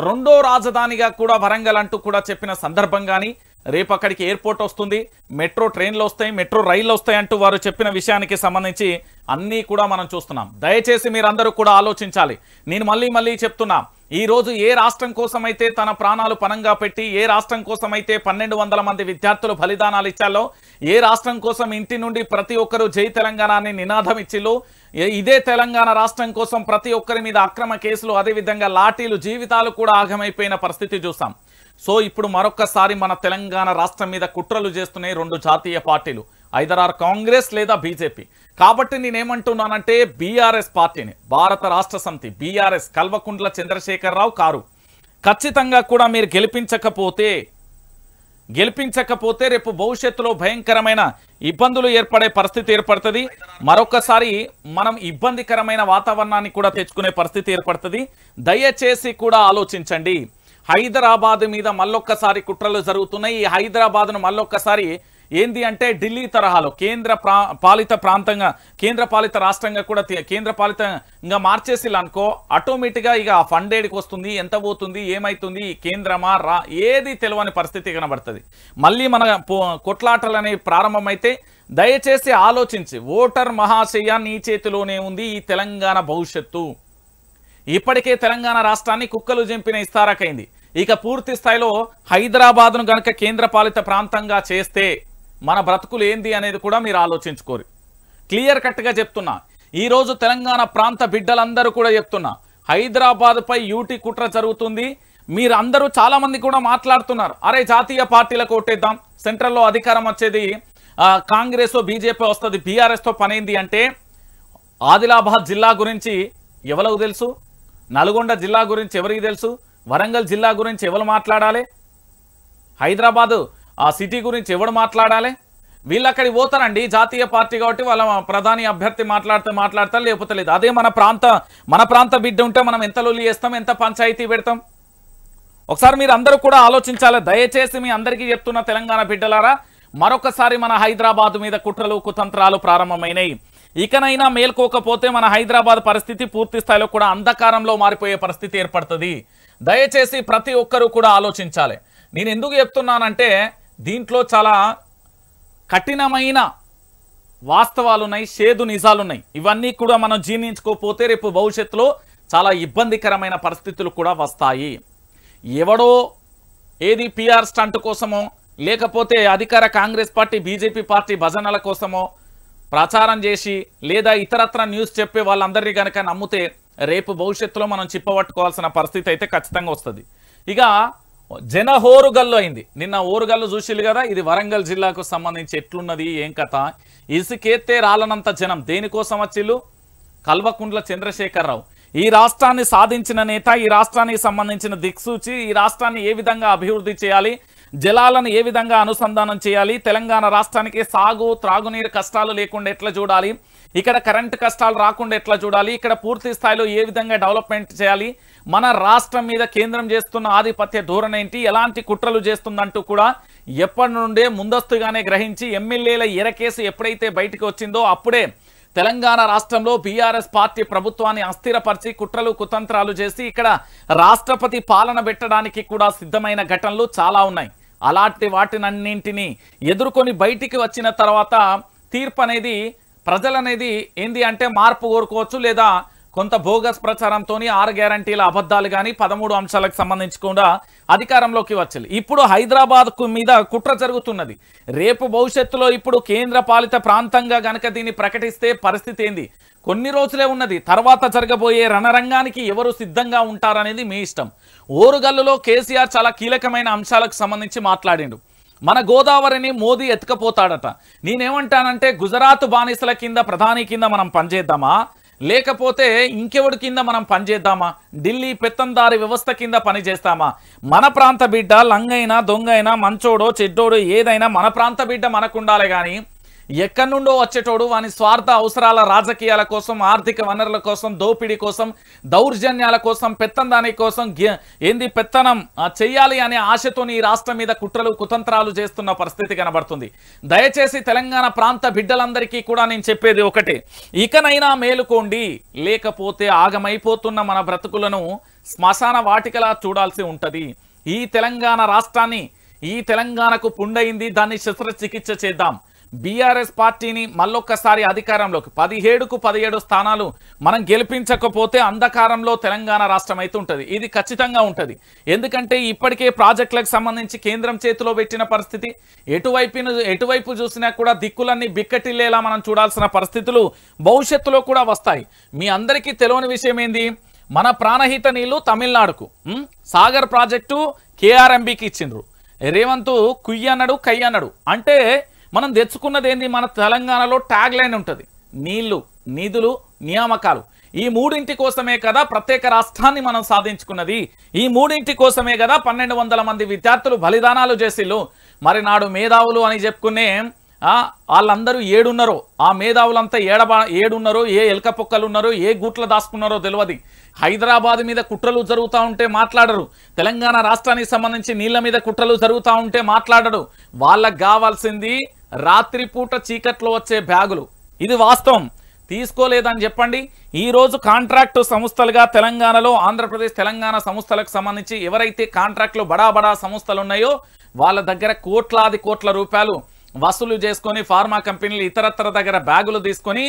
రెండో రాజధానిగా కూడా వరంగల్ అంటూ కూడా చెప్పిన సందర్భం కానీ రేపు అక్కడికి ఎయిర్పోర్ట్ వస్తుంది, మెట్రో ట్రైన్లు వస్తాయి, మెట్రో రైళ్లు వస్తాయి అంటూ వారు చెప్పిన విషయానికి సంబంధించి అన్నీ కూడా మనం చూస్తున్నాం. దయచేసి మీరందరూ కూడా ఆలోచించాలి. నేను మళ్ళీ చెప్తున్నా, ఈ రోజు ఏ రాష్ట్రం కోసమైతే తన ప్రాణాలు పణంగా పెట్టి ఏ రాష్ట్రం కోసమైతే 1200 మంది విద్యార్థులు బలిదానాలు ఇచ్చాలో, ఏ రాష్ట్రం కోసం ఇంటి నుండి ప్రతి ఒక్కరూ జై తెలంగాణ అని నినాదం ఇచ్చిలో, ఇదే తెలంగాణ రాష్ట్రం కోసం ప్రతి ఒక్కరి మీద అక్రమ కేసులు అదేవిధంగా లాఠీలు జీవితాలు కూడా ఆగమైపోయిన పరిస్థితి చూసాం. సో ఇప్పుడు మరొక్కసారి మన తెలంగాణ రాష్ట్రం మీద కుట్రలు చేస్తున్నాయి రెండు జాతీయ పార్టీలు, ఐదర్ కాంగ్రెస్ లేదా బీజేపీ. కాబట్టి నేనేమంటున్నానంటే బీఆర్ఎస్ పార్టీని, భారత రాష్ట్ర సమితి బీఆర్ఎస్ కల్వకుంట్ల చంద్రశేఖరరావు కారు ఖచ్చితంగా కూడా మీరు గెలిపించకపోతే రేపు భవిష్యత్తులో భయంకరమైన ఇబ్బందులు ఏర్పడే పరిస్థితి ఏర్పడుతుంది. మరొకసారి మనం ఇబ్బందికరమైన వాతావరణాన్ని కూడా తెచ్చుకునే పరిస్థితి ఏర్పడుతుంది. దయచేసి కూడా ఆలోచించండి. హైదరాబాద్ మీద మళ్ళొక్కసారి కుట్రలు జరుగుతున్నాయి. ఈ హైదరాబాద్ను మళ్ళొక్కసారి ఏంది అంటే ఢిల్లీ తరహాలో పాలిత ప్రాంతంగా కేంద్ర పాలిత రాష్ట్రంగా కూడా కేంద్ర పాలితంగా మార్చేసి అనుకో ఆటోమేటిక్గా ఇక ఆ ఫండ్ ఏడికి వస్తుంది, ఎంత పోతుంది, ఏమైతుంది, కేంద్రమా ఏది తెలియని పరిస్థితి కనబడుతుంది. మళ్ళీ మన కొట్లాటలు అనేవి ప్రారంభమైతే దయచేసి ఆలోచించి ఓటర్ మహాశయ నీ చేతిలోనే ఉంది ఈ తెలంగాణ భవిష్యత్తు. ఇప్పటికే తెలంగాణ రాష్ట్రాన్ని కుక్కలు జంపిన ఇస్తారకైంది. ఇక పూర్తి స్థాయిలో హైదరాబాద్ను గనక కేంద్ర పాలిత ప్రాంతంగా చేస్తే మన బ్రతుకులు ఏంది అనేది కూడా మీరు ఆలోచించుకోరు. క్లియర్ కట్గా చెప్తున్నా, ఈరోజు తెలంగాణ ప్రాంత బిడ్డలందరూ కూడా చెప్తున్నా, హైదరాబాద్పై యూటీ కుట్ర జరుగుతుంది. మీరు అందరూ చాలా మంది కూడా మాట్లాడుతున్నారు, అరే జాతీయ పార్టీలకు ఓటేద్దాం, సెంట్రల్లో అధికారం వచ్చేది కాంగ్రెస్ బీజేపీ వస్తుంది, బీఆర్ఎస్తో పనేంది అంటే ఆదిలాబాద్ జిల్లా గురించి ఎవరికి తెలుసు, నల్గొండ జిల్లా గురించి ఎవరికి తెలుసు, వరంగల్ జిల్లా గురించి ఎవరు మాట్లాడాలి, హైదరాబాదు ఆ సిటీ గురించి ఎవడు మాట్లాడాలి? వీళ్ళు అక్కడికి పోతారండి జాతీయ పార్టీ కాబట్టి వాళ్ళ ప్రధాని అభ్యర్థి మాట్లాడతారు, లేకపోతే లేదు. అదే మన ప్రాంత బిడ్డ ఉంటే మనం ఎంత లొల్లి చేస్తాం, ఎంత పంచాయతీ పెడతాం. ఒకసారి మీరు అందరూ కూడా ఆలోచించాలి. దయచేసి మీ అందరికీ చెప్తున్న తెలంగాణ బిడ్డలారా, మరొకసారి మన హైదరాబాద్ మీద కుట్రలు కుతంత్రాలు ప్రారంభమైనాయి. ఇకనైనా మేల్కోకపోతే మన హైదరాబాద్ పరిస్థితి పూర్తి స్థాయిలో కూడా అంధకారంలో మారిపోయే పరిస్థితి ఏర్పడుతుంది. దయచేసి ప్రతి ఒక్కరూ కూడా ఆలోచించాలి. నేను ఎందుకు చెప్తున్నానంటే దీంట్లో చాలా కఠినమైన వాస్తవాలున్నాయి, చేదు నిజాలున్నాయి. ఇవన్నీ కూడా మనం జీర్ణించుకోకపోతే రేపు భవిష్యత్తులో చాలా ఇబ్బందికరమైన పరిస్థితులు కూడా వస్తాయి. ఎవడో ఏది పిఆర్ స్టంట్ కోసమో లేకపోతే అధికార కాంగ్రెస్ పార్టీ బీజేపీ పార్టీ భజనల కోసమో ప్రచారం చేసి లేదా ఇతరత్ర న్యూస్ చెప్పే వాళ్ళందరినీ కనుక నమ్మితే రేపు భవిష్యత్తులో మనం చిప్పబట్టుకోవాల్సిన పరిస్థితి అయితే ఖచ్చితంగా వస్తుంది. ఇక జన హోరుగల్లు అయింది. నిన్న ఓరుగల్లు చూసిల్లు కదా, ఇది వరంగల్ జిల్లాకు సంబంధించి ఎట్లున్నది ఏం కథ. ఇసుకేస్తే రాలనంత జనం దేనికోసం వచ్చిల్లు? కల్వకుంట్ల చంద్రశేఖరరావు ఈ రాష్ట్రాన్ని సాధించిన నేత, ఈ రాష్ట్రానికి సంబంధించిన దిక్సూచి, ఈ రాష్ట్రాన్ని ఏ విధంగా అభివృద్ధి చేయాలి, జలాలను ఏ విధంగా అనుసంధానం చేయాలి, తెలంగాణ రాష్ట్రానికి సాగు త్రాగునీరు కష్టాలు లేకుండా ఎట్లా చూడాలి, ఇక్కడ కరెంటు కష్టాలు రాకుండా ఎట్లా చూడాలి, ఇక్కడ పూర్తి స్థాయిలో ఏ విధంగా డెవలప్మెంట్ చేయాలి, మన రాష్ట్రం మీద కేంద్రం చేస్తున్న ఆధిపత్య ధోరణి ఏంటి, ఎలాంటి కుట్రలు చేస్తుందంటూ కూడా ఎప్పటి నుండే ముందస్తుగానే గ్రహించి ఎమ్మెల్యేల ఎరకేసు ఎప్పుడైతే బయటకు వచ్చిందో అప్పుడే తెలంగాణ రాష్ట్రంలో బీఆర్ఎస్ పార్టీ ప్రభుత్వాన్ని అస్థిరపరిచి కుట్రలు కుతంత్రాలు చేసి ఇక్కడ రాష్ట్రపతి పాలన పెట్టడానికి కూడా సిద్ధమైన ఘటనలు చాలా ఉన్నాయి. అలాంటి వాటినన్నింటినీ ఎదుర్కొని బయటికి వచ్చిన తర్వాత తీర్పు అనేది ప్రజలనేది ఏంది అంటే మార్పు కోరుకోవచ్చు, లేదా కొంత బోగస్ ప్రచారంతో 6 గ్యారంటీల అబద్ధాలు కానీ 13 అంశాలకు సంబంధించి కూడా అధికారంలోకి వచ్చాయి. ఇప్పుడు హైదరాబాద్ మీద కుట్ర జరుగుతున్నది. రేపు భవిష్యత్తులో ఇప్పుడు కేంద్ర పాలిత ప్రాంతంగా గనక దీన్ని ప్రకటిస్తే పరిస్థితి ఏంది? కొన్ని రోజులే ఉన్నది. తర్వాత జరగబోయే రణరంగానికి ఎవరు సిద్ధంగా ఉంటారనేది మీ ఇష్టం. ఓరుగల్లులో కేసీఆర్ చాలా కీలకమైన అంశాలకు సంబంధించి మాట్లాడిండు. మన గోదావరిని మోదీ ఎత్తుకపోతాడట. నేనేమంటానంటే గుజరాత్ బానిసల కింద ప్రధాని కింద మనం పనిచేద్దామా, లేకపోతే ఇంకెవడి కింద మనం పనిచేద్దామా? ఢిల్లీ పెత్తందారి వ్యవస్థ కింద పనిచేస్తామా? మన ప్రాంత బిడ్డ లంగైనా దొంగైనా మంచోడో చెడ్డోడో ఏదైనా మన ప్రాంత బిడ్డ మనకుండాలి. కానీ ఎక్కడి నుండో వచ్చేటోడు వాని స్వార్థ అవసరాల రాజకీయాల కోసం, ఆర్థిక వనరుల కోసం, దోపిడీ కోసం, దౌర్జన్యాల కోసం, పెత్తందాని కోసం ఏంది పెత్తనం చెయ్యాలి అనే ఆశతో ఈ రాష్ట్రం మీద కుట్రలు కుతంత్రాలు చేస్తున్న పరిస్థితి కనబడుతుంది. దయచేసి తెలంగాణ ప్రాంత బిడ్డలందరికీ కూడా నేను చెప్పేది ఒకటే, ఇకనైనా మేలుకోండి, లేకపోతే ఆగమైపోతున్న మన బ్రతుకులను శ్మశాన వాటికలా చూడాల్సి ఉంటది. ఈ తెలంగాణ రాష్ట్రాన్ని, ఈ తెలంగాణకు పుండైంది, దాన్ని శస్త్రచికిత్స చేద్దాం. బీఆర్ఎస్ పార్టీని మళ్ళొక్కసారి అధికారంలోకి 17కు 17 స్థానాలు మనం గెలిపించకపోతే అంధకారంలో తెలంగాణ రాష్ట్రం అయితే ఉంటుంది. ఇది ఖచ్చితంగా ఉంటుంది. ఎందుకంటే ఇప్పటికే ప్రాజెక్టులకు సంబంధించి కేంద్రం చేతిలో పెట్టిన పరిస్థితి, ఎటువైపు చూసినా కూడా దిక్కులన్నీ బిక్కటిల్లేలా మనం చూడాల్సిన పరిస్థితులు భవిష్యత్తులో కూడా వస్తాయి. మీ అందరికీ తెలియని విషయం ఏంది? మన ప్రాణహిత నీళ్లు తమిళనాడుకు సాగర్ ప్రాజెక్టు కేఆర్ఎంబికి ఇచ్చిండ్రు. రేవంత్ కుయ్యన్నాడు కయ్యన్నాడు. అంటే మనం తెచ్చుకున్నది ఏంది? మన తెలంగాణలో ట్యాగ్ లైన్ ఉంటుంది, నీళ్లు, నిధులు, నియామకాలు. ఈ మూడింటి కోసమే కదా ప్రత్యేక రాష్ట్రాన్ని మనం సాధించుకున్నది. ఈ మూడింటి కోసమే కదా 1200 మంది విద్యార్థులు బలిదానాలు చేసిళ్ళు. మరి నాడు మేధావులు అని చెప్పుకునే వాళ్ళందరూ ఏడున్నారో, ఆ మేధావులంతా ఏడున్నారో, ఏ ఎలక పొక్కలు ఉన్నారో, ఏ గూట్ల దాచుకున్నారో తెలియదు. హైదరాబాద్ మీద కుట్రలు జరుగుతూ ఉంటే మాట్లాడరు. తెలంగాణ రాష్ట్రానికి సంబంధించి నీళ్ల మీద కుట్రలు జరుగుతూ ఉంటే మాట్లాడరు. వాళ్ళకు కావాల్సింది రాత్రిపూట చీకట్లో వచ్చే బ్యాగులు. ఇది వాస్తవం. తీసుకోలేదని చెప్పండి. ఈరోజు కాంట్రాక్టు సంస్థలుగా తెలంగాణలో ఆంధ్రప్రదేశ్ తెలంగాణ సంస్థలకు సంబంధించి ఎవరైతే కాంట్రాక్టులు బడా సంస్థలు ఉన్నాయో వాళ్ళ దగ్గర కోట్ల రూపాయలు వసూలు చేసుకొని ఫార్మా కంపెనీలు ఇతరత్ర దగ్గర బ్యాగులు తీసుకొని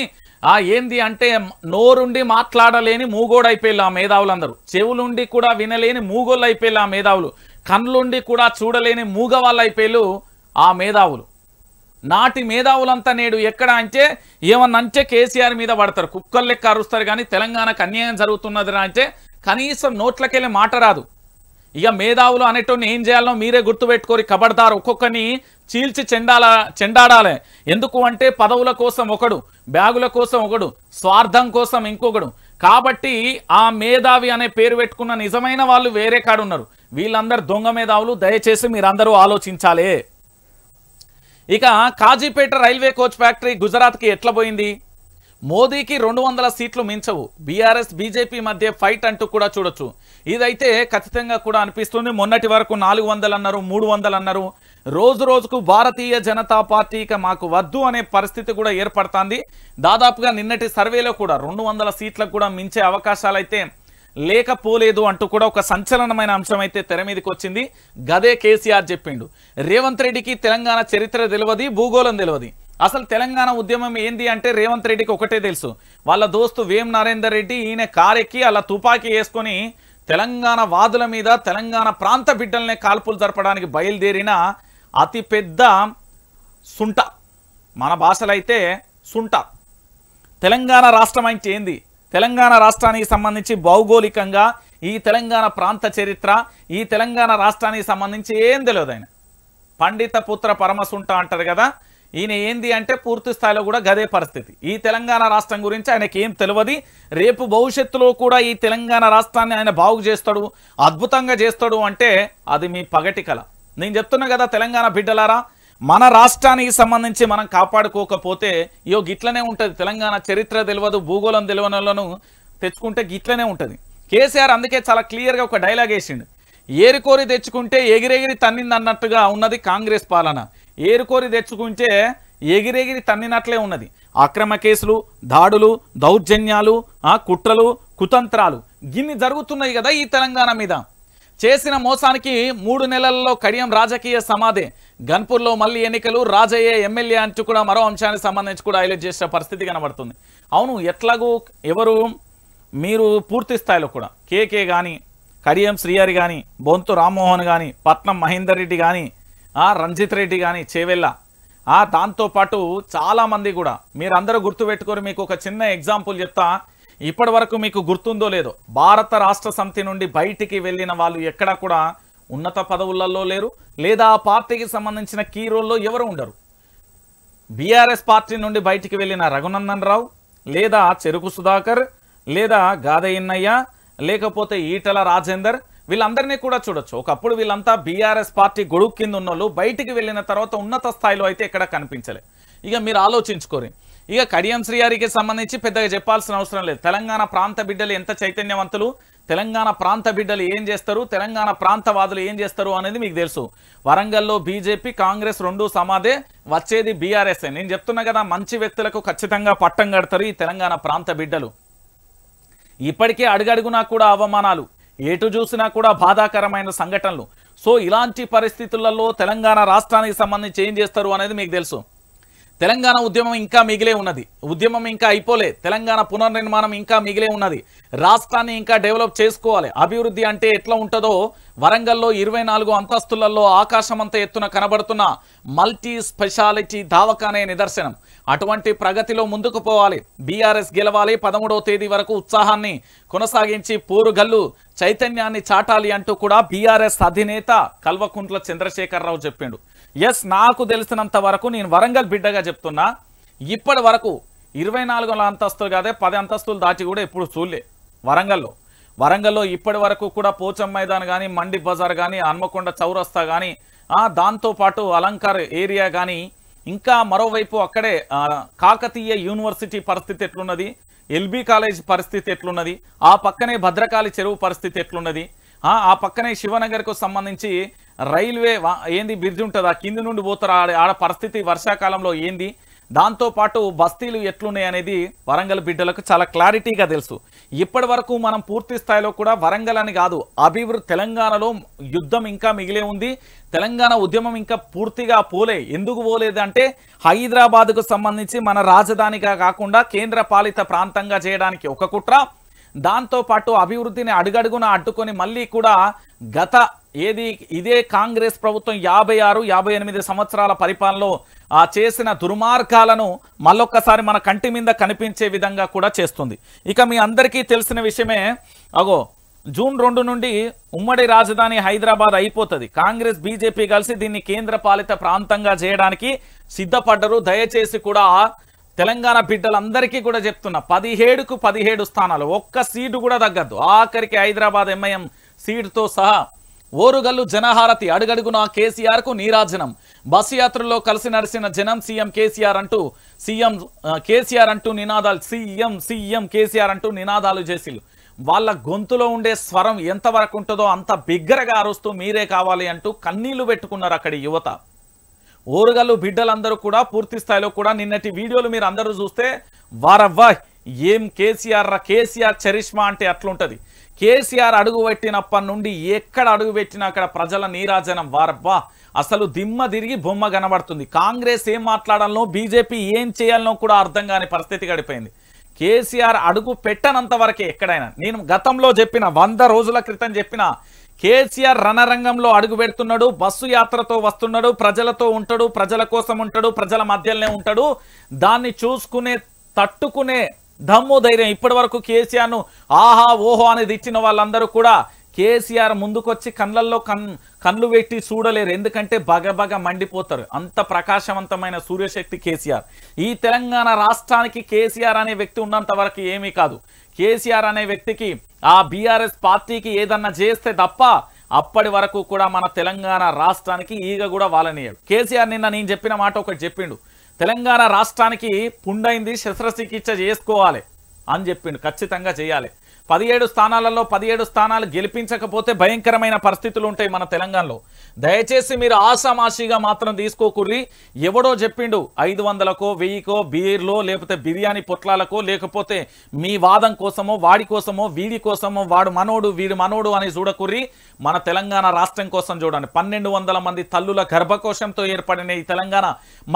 ఏంది అంటే నోరుండి మాట్లాడలేని మూగోడైపోయిల్లు ఆ మేధావులందరూ. చెవులుండి కూడా వినలేని మూగోళ్ళు అయిపోయిల్లు ఆ మేధావులు. కళ్ళుండి కూడా చూడలేని మూగ వాళ్ళు అయిపోయిల్లు ఆ మేధావులు. నాటి మేధావులంతా నేడు ఎక్కడ అంటే ఏమన్నంటే కేసీఆర్ మీద పడతారు, కుక్కలు లెక్క అరుస్తారు. కానీ తెలంగాణకు అన్యాయం జరుగుతున్నది అంటే కనీసం నోట్లకెళ్ళి మాట రాదు. ఇక మేధావులు అనేటోని ఏం చేయాలో మీరే గుర్తుపెట్టుకోరి. కబడ్దారు ఒక్కొక్కరిని చీల్చి చెండాడాలి. ఎందుకు అంటే పదవుల కోసం ఒకడు, బ్యాగుల కోసం ఒకడు, స్వార్థం కోసం ఇంకొకడు. కాబట్టి ఆ మేధావి అనే పేరు పెట్టుకున్న నిజమైన వాళ్ళు వేరే కాడున్నారు. వీళ్ళందరూ దొంగ మేధావులు. దయచేసి మీరందరూ ఆలోచించాలి. ఇక కాజీపేట రైల్వే కోచ్ ఫ్యాక్టరీ గుజరాత్కి ఎట్లా పోయింది? మోదీకి 200 సీట్లు మించవు. బీఆర్ఎస్ బీజేపీ మధ్య ఫైట్ అంటూ కూడా చూడొచ్చు. ఇదైతే ఖచ్చితంగా కూడా అనిపిస్తుంది. మొన్నటి వరకు 400 అన్నారు, 300 అన్నారు. రోజుకు భారతీయ జనతా పార్టీ ఇక మాకు వద్దు అనే పరిస్థితి కూడా ఏర్పడుతుంది. దాదాపుగా నిన్నటి సర్వేలో కూడా 200 సీట్లకు కూడా మించే అవకాశాలు అయితే లేకపోలేదు అంటూ కూడా ఒక సంచలనమైన అంశం అయితే తెర మీదకి వచ్చింది. గదే కేసీఆర్ చెప్పిండు. రేవంత్ రెడ్డికి తెలంగాణ చరిత్ర తెలియదు, భూగోళం తెలియదు. అసలు తెలంగాణ ఉద్యమం ఏంది అంటే రేవంత్ రెడ్డికి ఒకటే తెలుసు. వాళ్ళ దోస్తు వేం నరేందర్ రెడ్డి ఈయన కారెక్కి అలా తుపాకీ వేసుకొని తెలంగాణ వాదుల మీద, తెలంగాణ ప్రాంత బిడ్డలనే కాల్పులు జరపడానికి బయలుదేరిన అతి పెద్ద సుంట, మన భాషలో అయితే సుంట. తెలంగాణ రాష్ట్రం అంటే ఏంది, తెలంగాణ రాష్ట్రానికి సంబంధించి భౌగోళికంగా ఈ తెలంగాణ ప్రాంత చరిత్ర, ఈ తెలంగాణ రాష్ట్రానికి సంబంధించి ఏం తెలియదు. ఆయన పండిత పుత్ర పరమసుంట అంటారు కదా. ఈయన ఏంది అంటే పూర్తి స్థాయిలో కూడా గదే పరిస్థితి. ఈ తెలంగాణ రాష్ట్రం గురించి ఆయనకి ఏం తెలియదు. రేపు భవిష్యత్తులో కూడా ఈ తెలంగాణ రాష్ట్రాన్ని ఆయన బాగు చేస్తాడు, అద్భుతంగా చేస్తాడు అంటే అది మీ పగటి కల. నేను చెప్తున్నా కదా తెలంగాణ బిడ్డలారా, మన రాష్ట్రానికి సంబంధించి మనం కాపాడుకోకపోతే గిట్లనే ఉంటుంది. తెలంగాణ చరిత్ర తెలియదు, భూగోళం తెలియని తెచ్చుకుంటే గిట్లనే ఉంటుంది. కేసీఆర్ అందుకే చాలా క్లియర్గా ఒక డైలాగ్ వేసిండు. ఏరుకోరి తెచ్చుకుంటే ఎగిరెగిరి తన్నింది అన్నట్టుగా ఉన్నది కాంగ్రెస్ పాలన. ఏరుకోరి తెచ్చుకుంటే ఎగిరెగిరి తన్నినట్లే ఉన్నది. అక్రమ కేసులు, దాడులు, దౌర్జన్యాలు, కుట్రలు, కుతంత్రాలు గిన్ని జరుగుతున్నాయి కదా ఈ తెలంగాణ మీద. చేసిన మోసానికి 3 నెలల్లో కడియం రాజకీయ సమాధే. గన్పూర్లో మళ్ళీ ఎన్నికలు, రాజయ్య ఎమ్మెల్యే అంటూ కూడా మరో అంశానికి సంబంధించి కూడా హైలైట్ చేసిన పరిస్థితి కనబడుతుంది. అవును, ఎట్లాగూ ఎవరు మీరు పూర్తి స్థాయిలో కూడా కేకే కానీ, కడియం శ్రీహరి కానీ, బొంతు రామ్మోహన్ కానీ, పట్నం మహేందర్ రెడ్డి కానీ, రంజిత్ రెడ్డి కానీ, చేవెళ్ళ, దాంతోపాటు చాలామంది కూడా మీరందరూ గుర్తుపెట్టుకొని మీకు ఒక చిన్న ఎగ్జాంపుల్ చెప్తా. ఇప్పటి వరకు మీకు గుర్తుందో లేదో, భారత రాష్ట్ర సమితి నుండి బయటికి వెళ్ళిన వాళ్ళు ఎక్కడా కూడా ఉన్నత పదవులలో లేరు, లేదా ఆ పార్టీకి సంబంధించిన కీ రోల్లో ఎవరు ఉండరు. బీఆర్ఎస్ పార్టీ నుండి బయటికి వెళ్ళిన రఘునందన్ రావు, లేదా చెరుకు సుధాకర్, లేదా గాదయ్యన్నయ్య, లేకపోతే ఈటల రాజేందర్, వీళ్ళందరినీ కూడా చూడొచ్చు. ఒకప్పుడు వీళ్ళంతా బీఆర్ఎస్ పార్టీ గొడుగు కింద ఉన్నోళ్ళు బయటికి వెళ్ళిన తర్వాత ఉన్నత స్థాయిలో అయితే ఎక్కడ కనిపించలే. ఇక మీరు ఆలోచించుకోరు. ఇక కడియం శ్రీహరికి సంబంధించి పెద్దగా చెప్పాల్సిన అవసరం లేదు. తెలంగాణ ప్రాంత బిడ్డలు ఎంత చైతన్యవంతులు, తెలంగాణ ప్రాంత బిడ్డలు ఏం చేస్తారు, తెలంగాణ ప్రాంతవాదులు ఏం చేస్తారు అనేది మీకు తెలుసు. వరంగల్లో బీజేపీ, కాంగ్రెస్ రెండు సమాధే, వచ్చేది బీఆర్ఎస్. నేను చెప్తున్నా కదా, మంచి వ్యక్తులకు ఖచ్చితంగా పట్టం కడతారు ఈ తెలంగాణ ప్రాంత బిడ్డలు. ఇప్పటికే అడుగడుగునా కూడా అవమానాలు, ఎటు చూసినా కూడా బాధాకరమైన సంఘటనలు. సో ఇలాంటి పరిస్థితులలో తెలంగాణ రాష్ట్రానికి సంబంధించి ఏం చేస్తారు అనేది మీకు తెలుసు. తెలంగాణ ఉద్యమం ఇంకా మిగిలే ఉన్నది, ఉద్యమం ఇంకా అయిపోలే, తెలంగాణ పునర్నిర్మాణం ఇంకా మిగిలే ఉన్నది. రాష్ట్రాన్ని ఇంకా డెవలప్ చేసుకోవాలి. అభివృద్ధి అంటే ఎట్లా ఉంటుందో వరంగల్లో 24 అంతస్తులలో ఆకాశమంత ఎత్తున కనబడుతున్న మల్టీ స్పెషాలిటీ దవాఖానే నిదర్శనం. అటువంటి ప్రగతిలో ముందుకు పోవాలి. బీఆర్ఎస్ గెలవాలి. 13వ తేదీ వరకు ఉత్సాహాన్ని కొనసాగించి పోరుగల్లు చైతన్యాన్ని చాటాలి అంటూ కూడా బీఆర్ఎస్ అధినేత కల్వకుంట్ల చంద్రశేఖరరావు చెప్పిండు. ఎస్, నాకు తెలిసినంత వరకు నేను వరంగల్ బిడ్డగా చెప్తున్నా, ఇప్పటి వరకు 24 అంతస్తులు కాదే 10 అంతస్తులు దాటి కూడా ఎప్పుడు చూడలే వరంగల్లో ఇప్పటి వరకు కూడా పోచం మైదాన్ కానీ, మండి బజార్ కానీ, హన్మకొండ చౌరస్తా కానీ, దాంతోపాటు అలంకార్ ఏరియా కానీ, ఇంకా మరోవైపు అక్కడే కాకతీయ యూనివర్సిటీ పరిస్థితి ఎట్లున్నది, ఎల్బీ కాలేజ్ పరిస్థితి ఎట్లున్నది, ఆ పక్కనే భద్రకాళి చెరువు పరిస్థితి ఎట్లున్నది, ఆ పక్కనే శివనగర్కు సంబంధించి రైల్వే ఏంది బ్రిడ్జ్ ఉంటుంది, ఆ కింది నుండి పోతారు, ఆడ పరిస్థితి వర్షాకాలంలో ఏంది, దాంతోపాటు బస్తీలు ఎట్లున్నాయి అనేది వరంగల్ బిడ్డలకు చాలా క్లారిటీగా తెలుసు. ఇప్పటి వరకు మనం పూర్తి స్థాయిలో కూడా వరంగల్ అని కాదు, అభివృద్ధి తెలంగాణలో యుద్ధం ఇంకా మిగిలే ఉంది. తెలంగాణ ఉద్యమం ఇంకా పూర్తిగా పోలే. ఎందుకు పోలేదంటే హైదరాబాద్కు సంబంధించి మన రాజధానిగా కాకుండా కేంద్ర పాలిత ప్రాంతంగా చేయడానికి ఒక కుట్ర, దాంతోపాటు అభివృద్ధిని అడుగడుగున అడ్డుకొని మళ్ళీ కూడా ఇదే కాంగ్రెస్ ప్రభుత్వం 56-58 సంవత్సరాల పరిపాలనలో చేసిన దుర్మార్గాలను మళ్ళొక్కసారి మన కంటి మీద కనిపించే విధంగా కూడా చేస్తుంది. ఇక మీ అందరికీ తెలిసిన విషయమే, జూన్ 2 నుండి ఉమ్మడి రాజధాని హైదరాబాద్ అయిపోతుంది. కాంగ్రెస్ బీజేపీ కలిసి దీన్ని కేంద్ర పాలిత ప్రాంతంగా చేయడానికి సిద్ధపడ్డరు. దయచేసి కూడా తెలంగాణ బిడ్డలందరికీ కూడా చెప్తున్నా, 17కు 17 స్థానాలు, ఒక్క సీటు కూడా తగ్గద్దు. ఆఖరికి హైదరాబాద్ ఎంఐఎం సీటుతో సహా ఓరుగల్లు జనహారతి, అడుగడుగున కేసీఆర్కు నీరాజనం. బస్సు యాత్రలో కలిసి నడిచిన జనం సీఎం కేసీఆర్ అంటూ నినాదాలు, సీఎం కేసీఆర్ అంటూ నినాదాలు చేసిళ్ళు. వాళ్ళ గొంతులో ఉండే స్వరం ఎంతవరకు ఉంటుందో అంత బిగ్గరగా అరుస్తూ మీరే కావాలి అంటూ కన్నీళ్లు పెట్టుకున్నారు అక్కడి యువత. ఓరుగల్లు బిడ్డలందరూ కూడా పూర్తి స్థాయిలో కూడా నిన్నటి వీడియోలు మీరు అందరూ చూస్తే వారవ్వా ఏం కేసీఆర్ చరిష్మా అంటే అట్లుంటది. కేసీఆర్ అడుగు పెట్టినప్పటి నుండి ఎక్కడ అడుగు పెట్టినా అక్కడ ప్రజల నీరాజనం, వారబ్బా అసలు దిమ్మ తిరిగి బొమ్మ కనబడుతుంది. కాంగ్రెస్ ఏం మాట్లాడాలనో, బీజేపీ ఏం చేయాలనో కూడా అర్థం కాని పరిస్థితి గడిపోయింది. కేసీఆర్ అడుగు పెట్టనంత వరకే ఎక్కడైనా. నేను గతంలో చెప్పిన 100 రోజుల క్రితం చెప్పిన, కేసీఆర్ రణరంగంలో అడుగు పెడుతున్నాడు, బస్సు యాత్రతో వస్తున్నాడు, ప్రజలతో ఉంటాడు, ప్రజల కోసం ఉంటాడు, ప్రజల మధ్యలోనే ఉంటాడు. దాన్ని చూసుకునే తట్టుకునే దమ్ము ధైర్యం ఇప్పటి వరకు కేసీఆర్ను ఆహా ఓహో అనేది ఇచ్చిన వాళ్ళందరూ కూడా కేసీఆర్ ముందుకొచ్చి కళ్ళు పెట్టి చూడలేరు. ఎందుకంటే బగబగ మండిపోతారు. అంత ప్రకాశవంతమైన సూర్యశక్తి కేసీఆర్. ఈ తెలంగాణ రాష్ట్రానికి కేసీఆర్ అనే వ్యక్తి ఉన్నంత వరకు ఏమీ కాదు. కేసీఆర్ అనే వ్యక్తికి ఆ బీఆర్ఎస్ పార్టీకి ఏదన్నా చేస్తే తప్ప అప్పటి వరకు కూడా మన తెలంగాణ రాష్ట్రానికి ఈగ కూడా వాళ్ళనియడు. కేసీఆర్ నిన్న నేను చెప్పిన మాట ఒకటి చెప్పిండు, తెలంగాణ రాష్ట్రానికి పుండైంది, శస్త్రచికిత్స చేసుకోవాలి అని చెప్పిండు. ఖచ్చితంగా చేయాలి. 17 స్థానాలలో 17 స్థానాలు గెలిపించకపోతే భయంకరమైన పరిస్థితులు ఉంటాయి మన తెలంగాణలో. దయచేసి మీరు ఆషామాషిగా మాత్రం తీసుకోకుర్రి. ఎవడో చెప్పిండు 500కో 1000కో బీర్లో లేకపోతే బిర్యానీ పొట్లాలకో లేకపోతే మీ వాదం కోసమో వాడి కోసమో వీడి కోసమో వాడు మనోడు వీడి మనోడు అని చూడకుర్రి. మన తెలంగాణ రాష్ట్రం కోసం చూడండి. 1200 మంది తల్లుల గర్భకోశంతో ఏర్పడిన ఈ తెలంగాణ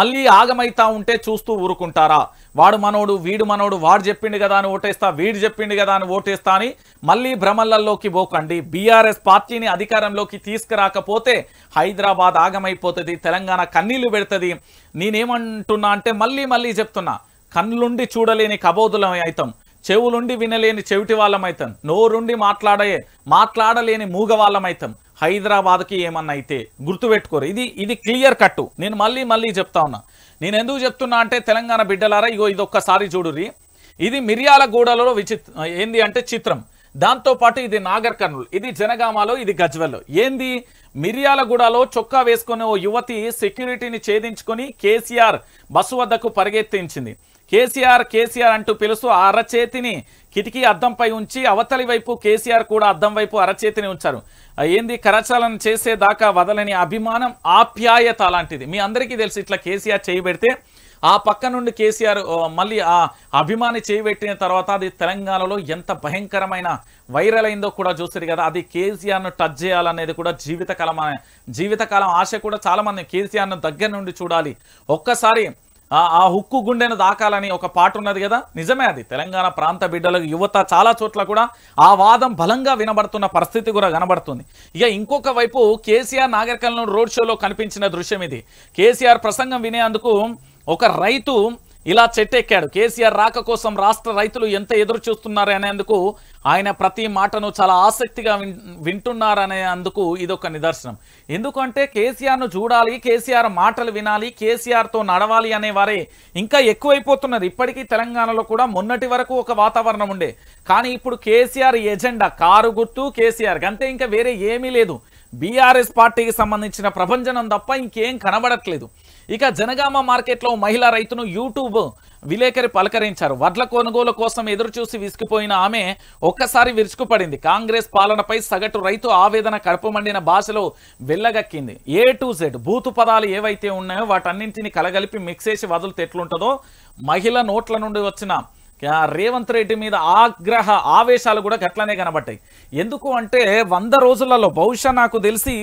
మళ్ళీ ఆగమైతా ఉంటే చూస్తూ ఊరుకుంటారా? వాడు మనోడు వీడు మనోడు, వాడు చెప్పిండు కదా అని ఓటేస్తా, వీడు చెప్పిండు కదా అని ఓటేస్తా అని మళ్ళీ భ్రమలలోకి పోకండి. బీఆర్ఎస్ పార్టీని అధికారంలోకి తీసుకురాకపోతే హైదరాబాద్ ఆగమైపోతుంది, తెలంగాణ కన్నీళ్లు పెడుతుంది. నేనేమంటున్నా అంటే మళ్ళీ చెప్తున్నా, కన్నులుండి చూడలేని కబోదులం అవుతాం, చెవులుండి వినలేని చెవిటి వాళ్ళం అవుతాం, నోరుండి మాట్లాడలేని మూగ వాళ్ళం అవుతాం. హైదరాబాద్కి ఏమన్నా అయితే గుర్తుపెట్టుకోరు. ఇది క్లియర్ కట్టు. నేను మళ్ళీ చెప్తా ఉన్నా. నేను ఎందుకు చెప్తున్నా అంటే తెలంగాణ బిడ్డలారా, ఇగో ఇది ఒక్కసారి చూడుర్రి. ఇది మిర్యాలగూడలో ఏంది అంటే చిత్రం. దాంతోపాటు ఇది నాగర్ కర్నూల్, ఇది జనగామలో, ఇది గజ్వెల్లో. ఏంది మిర్యాలగూడలో చొక్కా వేసుకునే ఓ యువతి సెక్యూరిటీని ఛేదించుకొని కేసీఆర్ బస్సు వద్దకు పరిగెత్తించింది. కేసీఆర్ అంటూ పిలుస్తూ అరచేతిని కిటికీ అద్దంపై ఉంచి అవతలి వైపు కేసీఆర్ కూడా అద్దం వైపు అరచేతిని ఉంచారు. ఏంది కరచాలన చేసేదాకా వదలని అభిమానం, ఆప్యాయత అలాంటిది. మీ అందరికీ తెలుసు, ఇట్లా కేసీఆర్ చేయి పెడితే ఆ పక్క నుండి కేసీఆర్ మళ్ళీ ఆ అభిమాని చేయబెట్టిన తర్వాత అది తెలంగాణలో ఎంత భయంకరమైన వైరల్ అయిందో కూడా చూసారు కదా. అది కేసీఆర్ను టచ్ చేయాలనేది కూడా జీవితకాలం ఆశ కూడా చాలా మంది. కేసీఆర్ను దగ్గర నుండి చూడాలి, ఒక్కసారి ఆ హుక్కు గుండెను దాకాలని ఒక పాట ఉన్నది కదా. నిజమే, అది తెలంగాణ ప్రాంత బిడ్డలకు యువత చాలా చోట్ల కూడా ఆ వాదం బలంగా వినబడుతున్న పరిస్థితి కూడా కనబడుతుంది. ఇక ఇంకొక వైపు కేసీఆర్ నాగర్ కర్నూల్ రోడ్ షోలో కనిపించిన దృశ్యం ఇది. కేసీఆర్ ప్రసంగం వినేందుకు ఒక రైతు ఇలా చెట్టెక్కాడు. కేసీఆర్ రాక కోసం రాష్ట్ర రైతులు ఎంత ఎదురు చూస్తున్నారు అనేందుకు, ఆయన ప్రతి మాటను చాలా ఆసక్తిగా వింటున్నారనేందుకు ఇదొక నిదర్శనం. ఎందుకంటే కేసీఆర్ను చూడాలి, కేసీఆర్ మాటలు వినాలి, కేసీఆర్తో నడవాలి అనే వారే ఇంకా ఎక్కువైపోతున్నది. ఇప్పటికీ తెలంగాణలో కూడా మొన్నటి వరకు ఒక వాతావరణం ఉండే, కానీ ఇప్పుడు కేసీఆర్ ఎజెండా కారు గుర్తు కేసీఆర్ అంతే, ఇంకా వేరే ఏమీ లేదు. బీఆర్ఎస్ పార్టీకి సంబంధించిన ప్రభంజనం తప్ప ఇంకేం కనబడట్లేదు. ఇక జనగామ మార్కెట్లో మహిళా రైతును యూట్యూబ్ విలేకరి పలకరించారు. వడ్ల కొనుగోలు కోసం ఎదురుచూసి విసిగిపోయిన ఆమె ఒక్కసారి విరుచుకుపడింది. కాంగ్రెస్ పాలనపై సగటు రైతు ఆవేదన కడుపుమండిన భాషలో వెళ్ళగక్కింది. A to Z బూతు పదాలు ఏవైతే ఉన్నాయో వాటన్నింటినీ కలగలిపి మిక్స్ చేసి వదిలితే ఎట్లుంటుందో, మహిళ నోట్ల నుండి వచ్చిన రేవంత్ రెడ్డి మీద ఆగ్రహ ఆవేశాలు కూడా గట్లనే కనబడ్డాయి. ఎందుకు అంటే 100 రోజులలో, బహుశా నాకు తెలిసి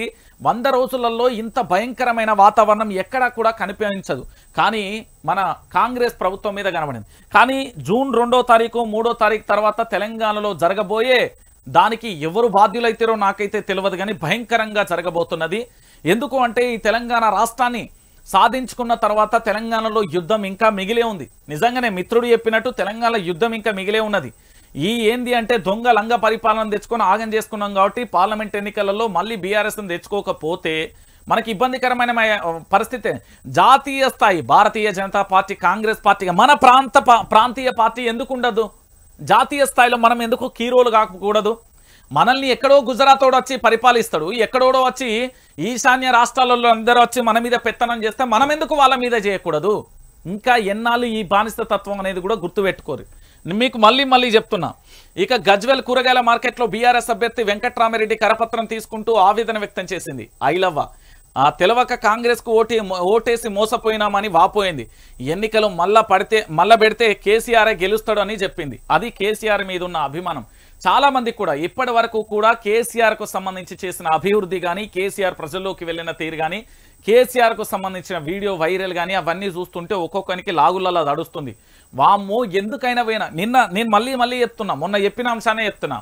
100 రోజులలో ఇంత భయంకరమైన వాతావరణం ఎక్కడా కూడా కనిపించదు. కానీ మన కాంగ్రెస్ ప్రభుత్వం మీద కనబడింది. కానీ జూన్ 2వ తారీఖు 3వ తారీఖు తర్వాత తెలంగాణలో జరగబోయే దానికి ఎవరు బాధ్యులైతారో నాకైతే తెలియదు, కానీ భయంకరంగా జరగబోతున్నది. ఎందుకు అంటే ఈ తెలంగాణ రాష్ట్రాన్ని సాధించుకున్న తర్వాత తెలంగాణలో యుద్ధం ఇంకా మిగిలే ఉంది. నిజంగానే మిత్రుడు చెప్పినట్టు తెలంగాణ యుద్ధం ఇంకా మిగిలే ఉన్నది. ఏంది అంటే దొంగ లంగ పరిపాలన తెచ్చుకొని ఆగం చేసుకున్నాం కాబట్టి పార్లమెంట్ ఎన్నికలలో మళ్ళీ బీఆర్ఎస్ని తెచ్చుకోకపోతే మనకి ఇబ్బందికరమైన పరిస్థితి. జాతీయ స్థాయి భారతీయ జనతా పార్టీ, కాంగ్రెస్ పార్టీగా మన ప్రాంతీయ పార్టీ ఎందుకు ఉండదు? జాతీయ స్థాయిలో మనం ఎందుకు కీరోలు కాకూడదు? మనల్ని ఎక్కడో గుజరాత్ వాడు వచ్చి పరిపాలిస్తాడు, ఎక్కడోడో వచ్చి ఈశాన్య రాష్ట్రాలలో అందరూ వచ్చి మన మీద పెత్తనం చేస్తే మనం ఎందుకు వాళ్ళ మీద చేయకూడదు? ఇంకా ఎన్నాళ్ళు ఈ బానిస తత్వం అనేది కూడా గుర్తుపెట్టుకోరు. మీకు మళ్ళీ చెప్తున్నా. ఇక గజ్వెల్ కూరగాయల మార్కెట్లో బీఆర్ఎస్ అభ్యర్థి వెంకట్రామిరెడ్డి కరపత్రం తీసుకుంటూ ఆవేదన వ్యక్తం చేసింది. ఐలవ్వ తెలవక కాంగ్రెస్ కు ఓటేసి మోసపోయినామని వాపోయింది. ఎన్నికలు మళ్ళా పెడితే కేసీఆర్ గెలుస్తాడు అని చెప్పింది. అది కేసీఆర్ మీద ఉన్న అభిమానం. చాలా మంది కూడా ఇప్పటి వరకు కూడా కేసీఆర్ కు సంబంధించి చేసిన అభివృద్ధి కానీ, కేసీఆర్ ప్రజల్లోకి వెళ్ళిన తీరు కానీ, కేసీఆర్ కు సంబంధించిన వీడియో వైరల్ కానీ అవన్నీ చూస్తుంటే ఒక్కొక్కరికి లాగులలో దడుస్తుంది. వామ్మో ఎందుకైనా పోయినా. నేను మళ్ళీ చెప్తున్నా, మొన్న చెప్పిన అంశానే చెప్తున్నా.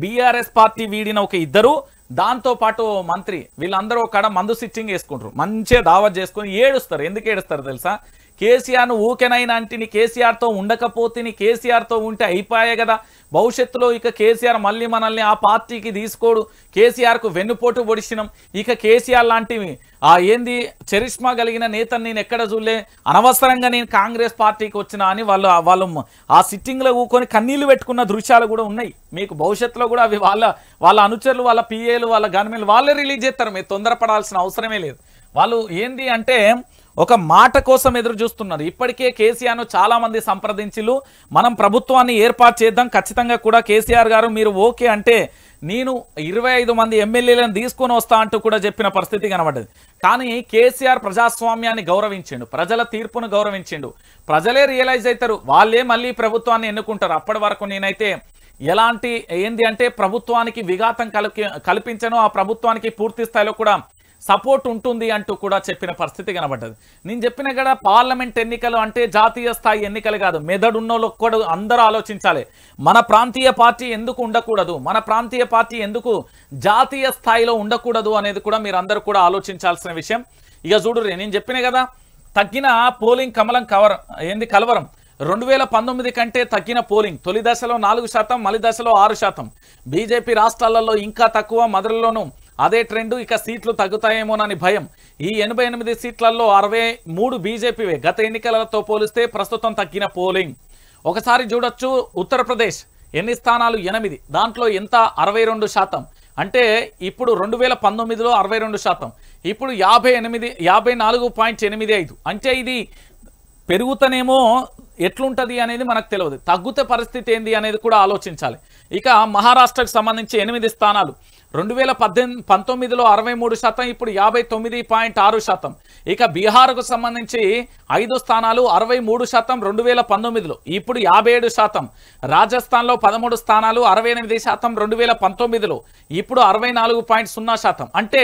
బీఆర్ఎస్ పార్టీ వీడిన ఒక ఇద్దరు, దాంతో పాటు మంత్రి, వీళ్ళందరూ ఒక మందు సిట్టింగ్ వేసుకుంటారు, మంచిగా దావత్ చేసుకుని ఏడుస్తారు. ఎందుకు ఏడుస్తారు తెలుసా? కేసీఆర్ను ఊకెనైనా అంటే కేసీఆర్తో ఉండకపోతే కేసీఆర్తో ఉంటే అయిపోయాయి కదా, భవిష్యత్తులో ఇక కేసీఆర్ మళ్ళీ మనల్ని ఆ పార్టీకి తీసుకోడు, కేసీఆర్కు వెన్నుపోటు పొడిచినాం, ఇక కేసీఆర్ లాంటివి ఏంది చరిష్మా కలిగిన నేతను నేను ఎక్కడ చూడలే, అనవసరంగా నేను కాంగ్రెస్ పార్టీకి వచ్చినా అని వాళ్ళు ఆ సిట్టింగ్లో ఊకొని కన్నీళ్లు పెట్టుకున్న దృశ్యాలు కూడా ఉన్నాయి. మీకు భవిష్యత్తులో కూడా అవి వాళ్ళ అనుచరులు, వాళ్ళ పిఏలు, వాళ్ళ గన్మెన్లు వాళ్ళే రిలీజ్ చేస్తారు. మీరు తొందరపడాల్సిన అవసరమే లేదు. వాళ్ళు ఏంది అంటే ఒక మాట కోసం ఎదురు చూస్తున్నారు. ఇప్పటికే కేసీఆర్ను చాలా మంది సంప్రదించిలు, మనం ప్రభుత్వాన్ని ఏర్పాటు చేద్దాం, ఖచ్చితంగా కూడా కేసీఆర్ గారు మీరు ఓకే అంటే నేను 25 మంది ఎమ్మెల్యేలను తీసుకొని వస్తా అంటూ కూడా చెప్పిన పరిస్థితి కనబడ్డది. కానీ కేసీఆర్ ప్రజాస్వామ్యాన్ని గౌరవించిండు, ప్రజల తీర్పును గౌరవించిండు. ప్రజలే రియలైజ్ అవుతారు, వాళ్ళే మళ్ళీ ప్రభుత్వాన్ని ఎన్నుకుంటారు. అప్పటి వరకు నేనైతే ఎలాంటి ఏంది అంటే ప్రభుత్వానికి విఘాతం కల్పించను, ఆ ప్రభుత్వానికి పూర్తి స్థాయిలో కూడా సపోర్ట్ ఉంటుంది అంటూ కూడా చెప్పిన పరిస్థితి కనబడ్డది. నేను చెప్పిన కదా పార్లమెంట్ ఎన్నికలు అంటే జాతీయ స్థాయి ఎన్నికలు కాదు, మెదడున్నోళ్ళు ఒక్కడు అందరూ ఆలోచించాలి. మన ప్రాంతీయ పార్టీ ఎందుకు ఉండకూడదు, మన ప్రాంతీయ పార్టీ ఎందుకు జాతీయ స్థాయిలో ఉండకూడదు అనేది కూడా మీరు అందరూ కూడా ఆలోచించాల్సిన విషయం. ఇక చూడుర్రి, నేను చెప్పిన కదా తగ్గిన పోలింగ్ కలవరం 2019 కంటే తగ్గిన పోలింగ్. తొలి దశలో 4%, మలి దశలో 6%. బీజేపీ రాష్ట్రాలలో ఇంకా తక్కువ, మధురలోనూ అదే ట్రెండ్. ఇక సీట్లు తగ్గుతాయేమోనని భయం. ఈ 88 సీట్లలో 63 బీజేపీవే. గత ఎన్నికలతో పోలిస్తే ప్రస్తుతం తగ్గిన పోలింగ్. ఒకసారి చూడొచ్చు, ఉత్తరప్రదేశ్ ఎన్ని స్థానాలు? 8. దాంట్లో ఎంత? 62%. అంటే ఇప్పుడు 2019లో 62%, ఇప్పుడు 54.85. అంటే ఇది పెరుగుతనేమో ఎట్లుంటది అనేది మనకు తెలియదు, తగ్గుతే పరిస్థితి ఏంది అనేది కూడా ఆలోచించాలి. ఇక మహారాష్ట్రకు సంబంధించి 8 స్థానాలు 2019లో 63%, ఇప్పుడు 59.6%. ఇక బీహార్కు సంబంధించి 5 స్థానాలు 63% 2019లో, ఇప్పుడు 57%. రాజస్థాన్లో 13 స్థానాలు 68% 2019లో, ఇప్పుడు 64.0%. అంటే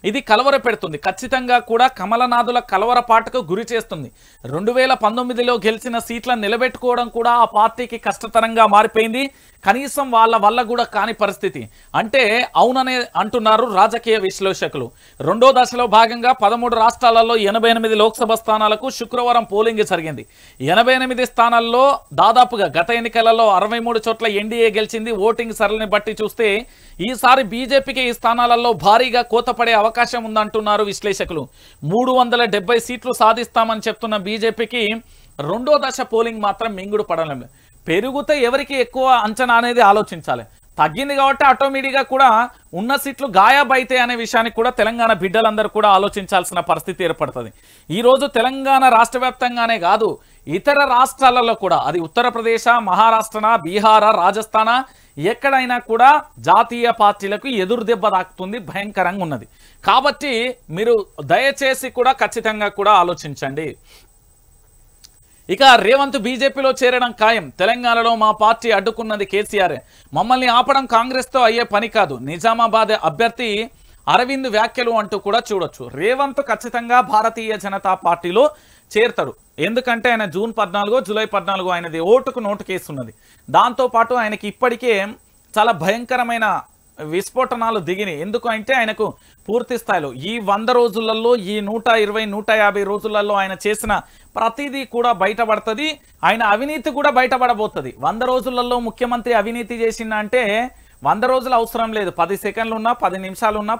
ఇది కలవర పెడుతుంది, ఖచ్చితంగా కూడా కమలనాథుల కలవరపాటుకు గురి చేస్తుంది. 2019లో గెలిచిన సీట్లను నిలబెట్టుకోవడం కూడా ఆ పార్టీకి కష్టతరంగా మారిపోయింది. కనీసం వాళ్ళ వల్ల కూడా కాని పరిస్థితి. అంటే అవుననే అంటున్నారు రాజకీయ విశ్లేషకులు. రెండో దశలో భాగంగా 13 రాష్ట్రాలలో 88 లోక్సభ స్థానాలకు శుక్రవారం పోలింగ్ జరిగింది. 88 స్థానాల్లో దాదాపుగా గత ఎన్నికలలో 63 చోట్ల ఎన్డీఏ గెలిచింది. ఓటింగ్ సరళిని బట్టి చూస్తే ఈసారి బీజేపీకి ఈ స్థానాలలో భారీగా కోతపడే అవకాశం ఉందంటున్నారు విశ్లేషకులు. 370 సీట్లు సాధిస్తామని చెప్తున్న బీజేపీకి రెండో దశ పోలింగ్ మాత్రం మింగుడు పడడం. పెరిగితే ఎవరికి ఎక్కువ అంచనా అనేది ఆలోచించాలి. తగ్గింది కాబట్టి ఆటోమేటిక్గా కూడా ఉన్న సీట్లు గాయాబైతే అనే విషయానికి కూడా తెలంగాణ బిడ్డలందరూ కూడా ఆలోచించాల్సిన పరిస్థితి ఏర్పడుతుంది. ఈరోజు తెలంగాణ రాష్ట్ర వ్యాప్తంగానే కాదు, ఇతర రాష్ట్రాలలో కూడా, అది ఉత్తరప్రదేశ్, మహారాష్ట్ర, బీహార్, రాజస్థాన్, ఎక్కడైనా కూడా జాతీయ పార్టీలకు ఎదురు దెబ్బ తాకుతుంది, భయంకరంగా ఉన్నది. కాబట్టి మీరు దయచేసి కూడా ఖచ్చితంగా కూడా ఆలోచించండి. ఇక రేవంత్ బీజేపీలో చేరడం ఖాయం. తెలంగాణలో మా పార్టీ అడ్డుకున్నది కేసీఆర్, మమ్మల్ని ఆపడం కాంగ్రెస్తో అయ్యే పని కాదు. నిజామాబాద్ అభ్యర్థి అరవింద్ వ్యాఖ్యలు అంటూ కూడా చూడొచ్చు. రేవంత్ ఖచ్చితంగా భారతీయ జనతా పార్టీలో చేరతాడు. ఎందుకంటే ఆయన జూన్ 14, జూలై 14 ఆయనది ఓటుకు నోటు కేసు ఉన్నది. దాంతోపాటు ఆయనకి ఇప్పటికే చాలా భయంకరమైన విస్ఫోటనాలు దిగినాయి. ఎందుకు అంటే ఆయనకు పూర్తి స్థాయిలో ఈ 100 రోజులలో, ఈ 120, 150 రోజులలో ఆయన చేసిన ప్రతిదీ కూడా బయటపడుతుంది. ఆయన అవినీతి కూడా బయటపడబోతుంది. 100 రోజులలో ముఖ్యమంత్రి అవినీతి చేసిందా అంటే 100 రోజులు అవసరం లేదు, 10 సెకండ్లు ఉన్నా, 10 నిమిషాలు ఉన్నా,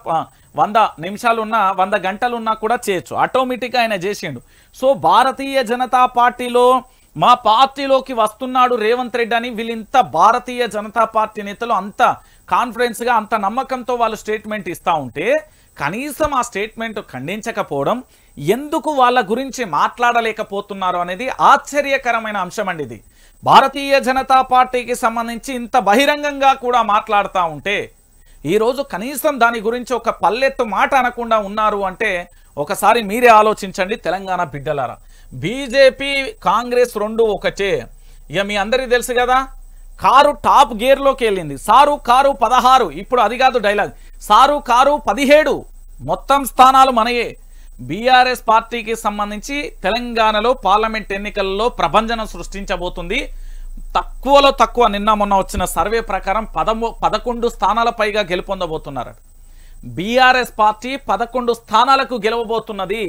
100 నిమిషాలు ఉన్నా, 100 గంటలు ఉన్నా కూడా చేయొచ్చు. ఆటోమేటిక్గా ఆయన చేసిండు. సో భారతీయ జనతా పార్టీలో మా పార్టీలోకి వస్తున్నాడు రేవంత్ రెడ్డి అని వీళ్ళింత భారతీయ జనతా పార్టీ నేతలు అంత కాన్ఫిడెన్స్గా, అంత నమ్మకంతో వాళ్ళు స్టేట్మెంట్ ఇస్తూ ఉంటే కనీసం ఆ స్టేట్మెంట్ ఖండించకపోవడం, ఎందుకు వాళ్ళ గురించి మాట్లాడలేకపోతున్నారు అనేది ఆశ్చర్యకరమైన అంశం అండి. ఇది భారతీయ జనతా పార్టీకి సంబంధించి ఇంత బహిరంగంగా కూడా మాట్లాడుతూ ఉంటే ఈరోజు కనీసం దాని గురించి ఒక పల్లెత్తు మాట అనకుండా ఉన్నారు అంటే ఒకసారి మీరే ఆలోచించండి తెలంగాణ బిడ్డలారా. బీజేపీ కాంగ్రెస్ రెండు ఒకటే. ఇక మీ అందరికీ తెలుసు కదా, కారు టాప్ గేర్లోకి వెళ్ళింది. సారు కారు 16, ఇప్పుడు అది కాదు డైలాగ్, సారు కారు 17, మొత్తం స్థానాలు మనయే. బీఆర్ఎస్ పార్టీకి సంబంధించి తెలంగాణలో పార్లమెంట్ ఎన్నికల్లో ప్రభంజనం సృష్టించబోతుంది. తక్కువలో తక్కువ నిన్న మొన్న వచ్చిన సర్వే ప్రకారం 11 స్థానాల పైగా గెలుపొందబోతున్నారు. బీఆర్ఎస్ పార్టీ 11 స్థానాలకు గెలవబోతున్నది.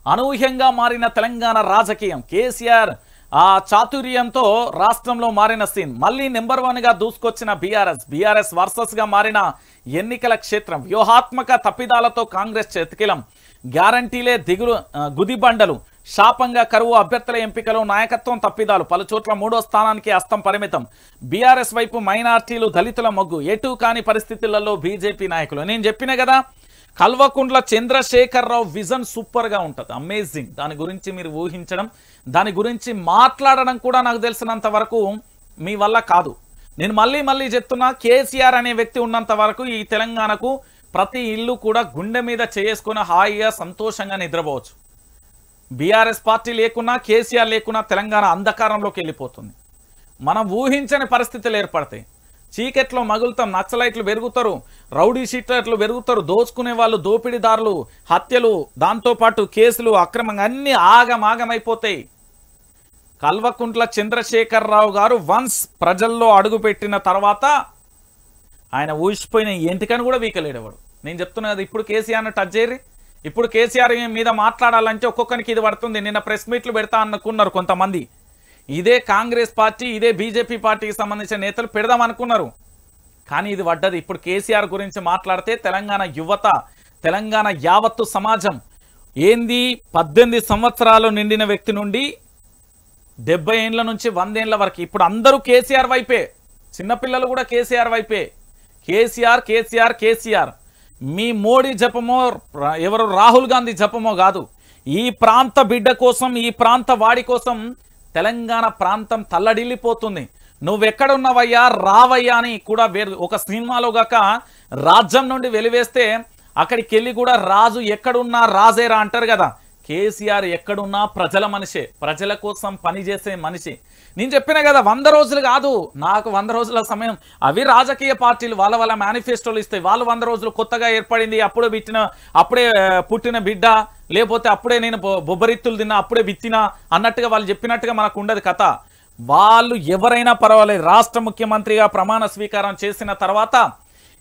అనూహ్యంగా మారిన తెలంగాణ రాజకీయం, కేసీఆర్ ఆ చాతుర్యంతో రాష్ట్రంలో మారిన సీన్, మళ్ళీ నెంబర్ 1గా దూసుకొచ్చిన బీఆర్ఎస్ వర్సెస్గా మారిన ఎన్నికల క్షేత్రం, వ్యూహాత్మక తప్పిదాలతో కాంగ్రెస్ చేతికిలం, గ్యారంటీలే గుదిబండలు, శాపంగా కరువు, అభ్యర్థుల ఎంపికలు, నాయకత్వం తప్పిదాలు, పలుచోట్ల 3వ స్థానానికి హస్తం పరిమితం. బీఆర్ఎస్ వైపు మైనార్టీలు, దళితుల మొగ్గు, ఎటు కాని పరిస్థితులలో బీజేపీ నాయకులు. నేను చెప్పిన కదా, కల్వకుంట్ల చంద్రశేఖరరావు విజన్ సూపర్గా ఉంటుంది, అమేజింగ్. దాని గురించి మీరు ఊహించడం, దాని గురించి మాట్లాడడం కూడా నాకు తెలిసినంత వరకు మీ వల్ల కాదు. నేను మళ్ళీ చెప్తున్నా, కేసీఆర్ అనే వ్యక్తి ఉన్నంత వరకు ఈ తెలంగాణకు ప్రతి ఇల్లు కూడా గుండె మీద చేసుకుని హాయిగా సంతోషంగా నిద్రపోవచ్చు. బీఆర్ఎస్ పార్టీ లేకున్నా, కేసీఆర్ లేకున్నా తెలంగాణ అంధకారంలోకి వెళ్ళిపోతుంది. మనం ఊహించని పరిస్థితులు ఏర్పడతాయి. చీకట్లో మగులుతాం, నక్సలైట్లు పెరుగుతారు, రౌడీ షీటర్లు పెరుగుతారు, దోచుకునే వాళ్ళు, దోపిడీదారులు, హత్యలు, దాంతోపాటు కేసులు, అక్రమంగా అన్ని ఆగమాగమైపోతాయి. కల్వకుంట్ల చంద్రశేఖరరావు గారు వన్స్ ప్రజల్లో అడుగుపెట్టిన తర్వాత ఆయన ఊసిపోయిన ఎంటికని కూడా వీకలేడవాడు. నేను చెప్తున్నా కదా, ఇప్పుడు కేసీఆర్ను టచ్ చేయరు. ఇప్పుడు కేసీఆర్ మీద మాట్లాడాలంటే ఒక్కొక్కరికి ఇది పడుతుంది. నిన్న ప్రెస్ మీట్లు పెడతా అనుకున్నారు కొంతమంది. ఇదే కాంగ్రెస్ పార్టీ, ఇదే బీజేపీ పార్టీకి సంబంధించిన నేతలు పెడదాం అనుకున్నారు, కానీ ఇది పడ్డది. ఇప్పుడు కేసీఆర్ గురించి మాట్లాడితే తెలంగాణ యువత, తెలంగాణ యావత్తు సమాజం ఏంది, 18 సంవత్సరాలు నిండిన వ్యక్తి నుండి 70 ఏండ్ల నుంచి 100 ఏండ్ల వరకు ఇప్పుడు అందరూ కేసీఆర్ వైపే. చిన్నపిల్లలు కూడా కేసీఆర్ వైపే. కేసీఆర్ కేసీఆర్ కేసీఆర్. మీ మోడీ జపమో, ఎవరు రాహుల్ గాంధీ జపమో కాదు. ఈ ప్రాంత బిడ్డ కోసం, ఈ ప్రాంత వాడి కోసం తెలంగాణ ప్రాంతం తల్లడిల్లిపోతుంది. నువ్వెక్కడున్నావయ్యా, రావయ్యా అని కూడా ఒక సినిమాలో గాక రాజ్యం నుండి వెలివేస్తే అక్కడికి వెళ్ళి కూడా రాజు ఎక్కడున్నా రాజేరా అంటారు కదా. కేసీఆర్ ఎక్కడున్నా ప్రజల మనిషే, ప్రజల కోసం పనిచేసే మనిషి. నేను చెప్పిన కదా, 100 రోజులు కాదు, నాకు 100 రోజుల సమయం. అవి రాజకీయ పార్టీలు వాళ్ళ మేనిఫెస్టోలు ఇస్తాయి. వాళ్ళు 100 రోజులు కొత్తగా ఏర్పడింది, అప్పుడే పుట్టిన బిడ్డ, లేకపోతే అప్పుడే నేను బొబ్బరిత్తులు తిన్నా, అప్పుడే విత్తినా అన్నట్టుగా వాళ్ళు చెప్పినట్టుగా మనకు ఉండదు కథ. వాళ్ళు ఎవరైనా పర్వాలేదు, రాష్ట్ర ముఖ్యమంత్రిగా ప్రమాణ స్వీకారం చేసిన తర్వాత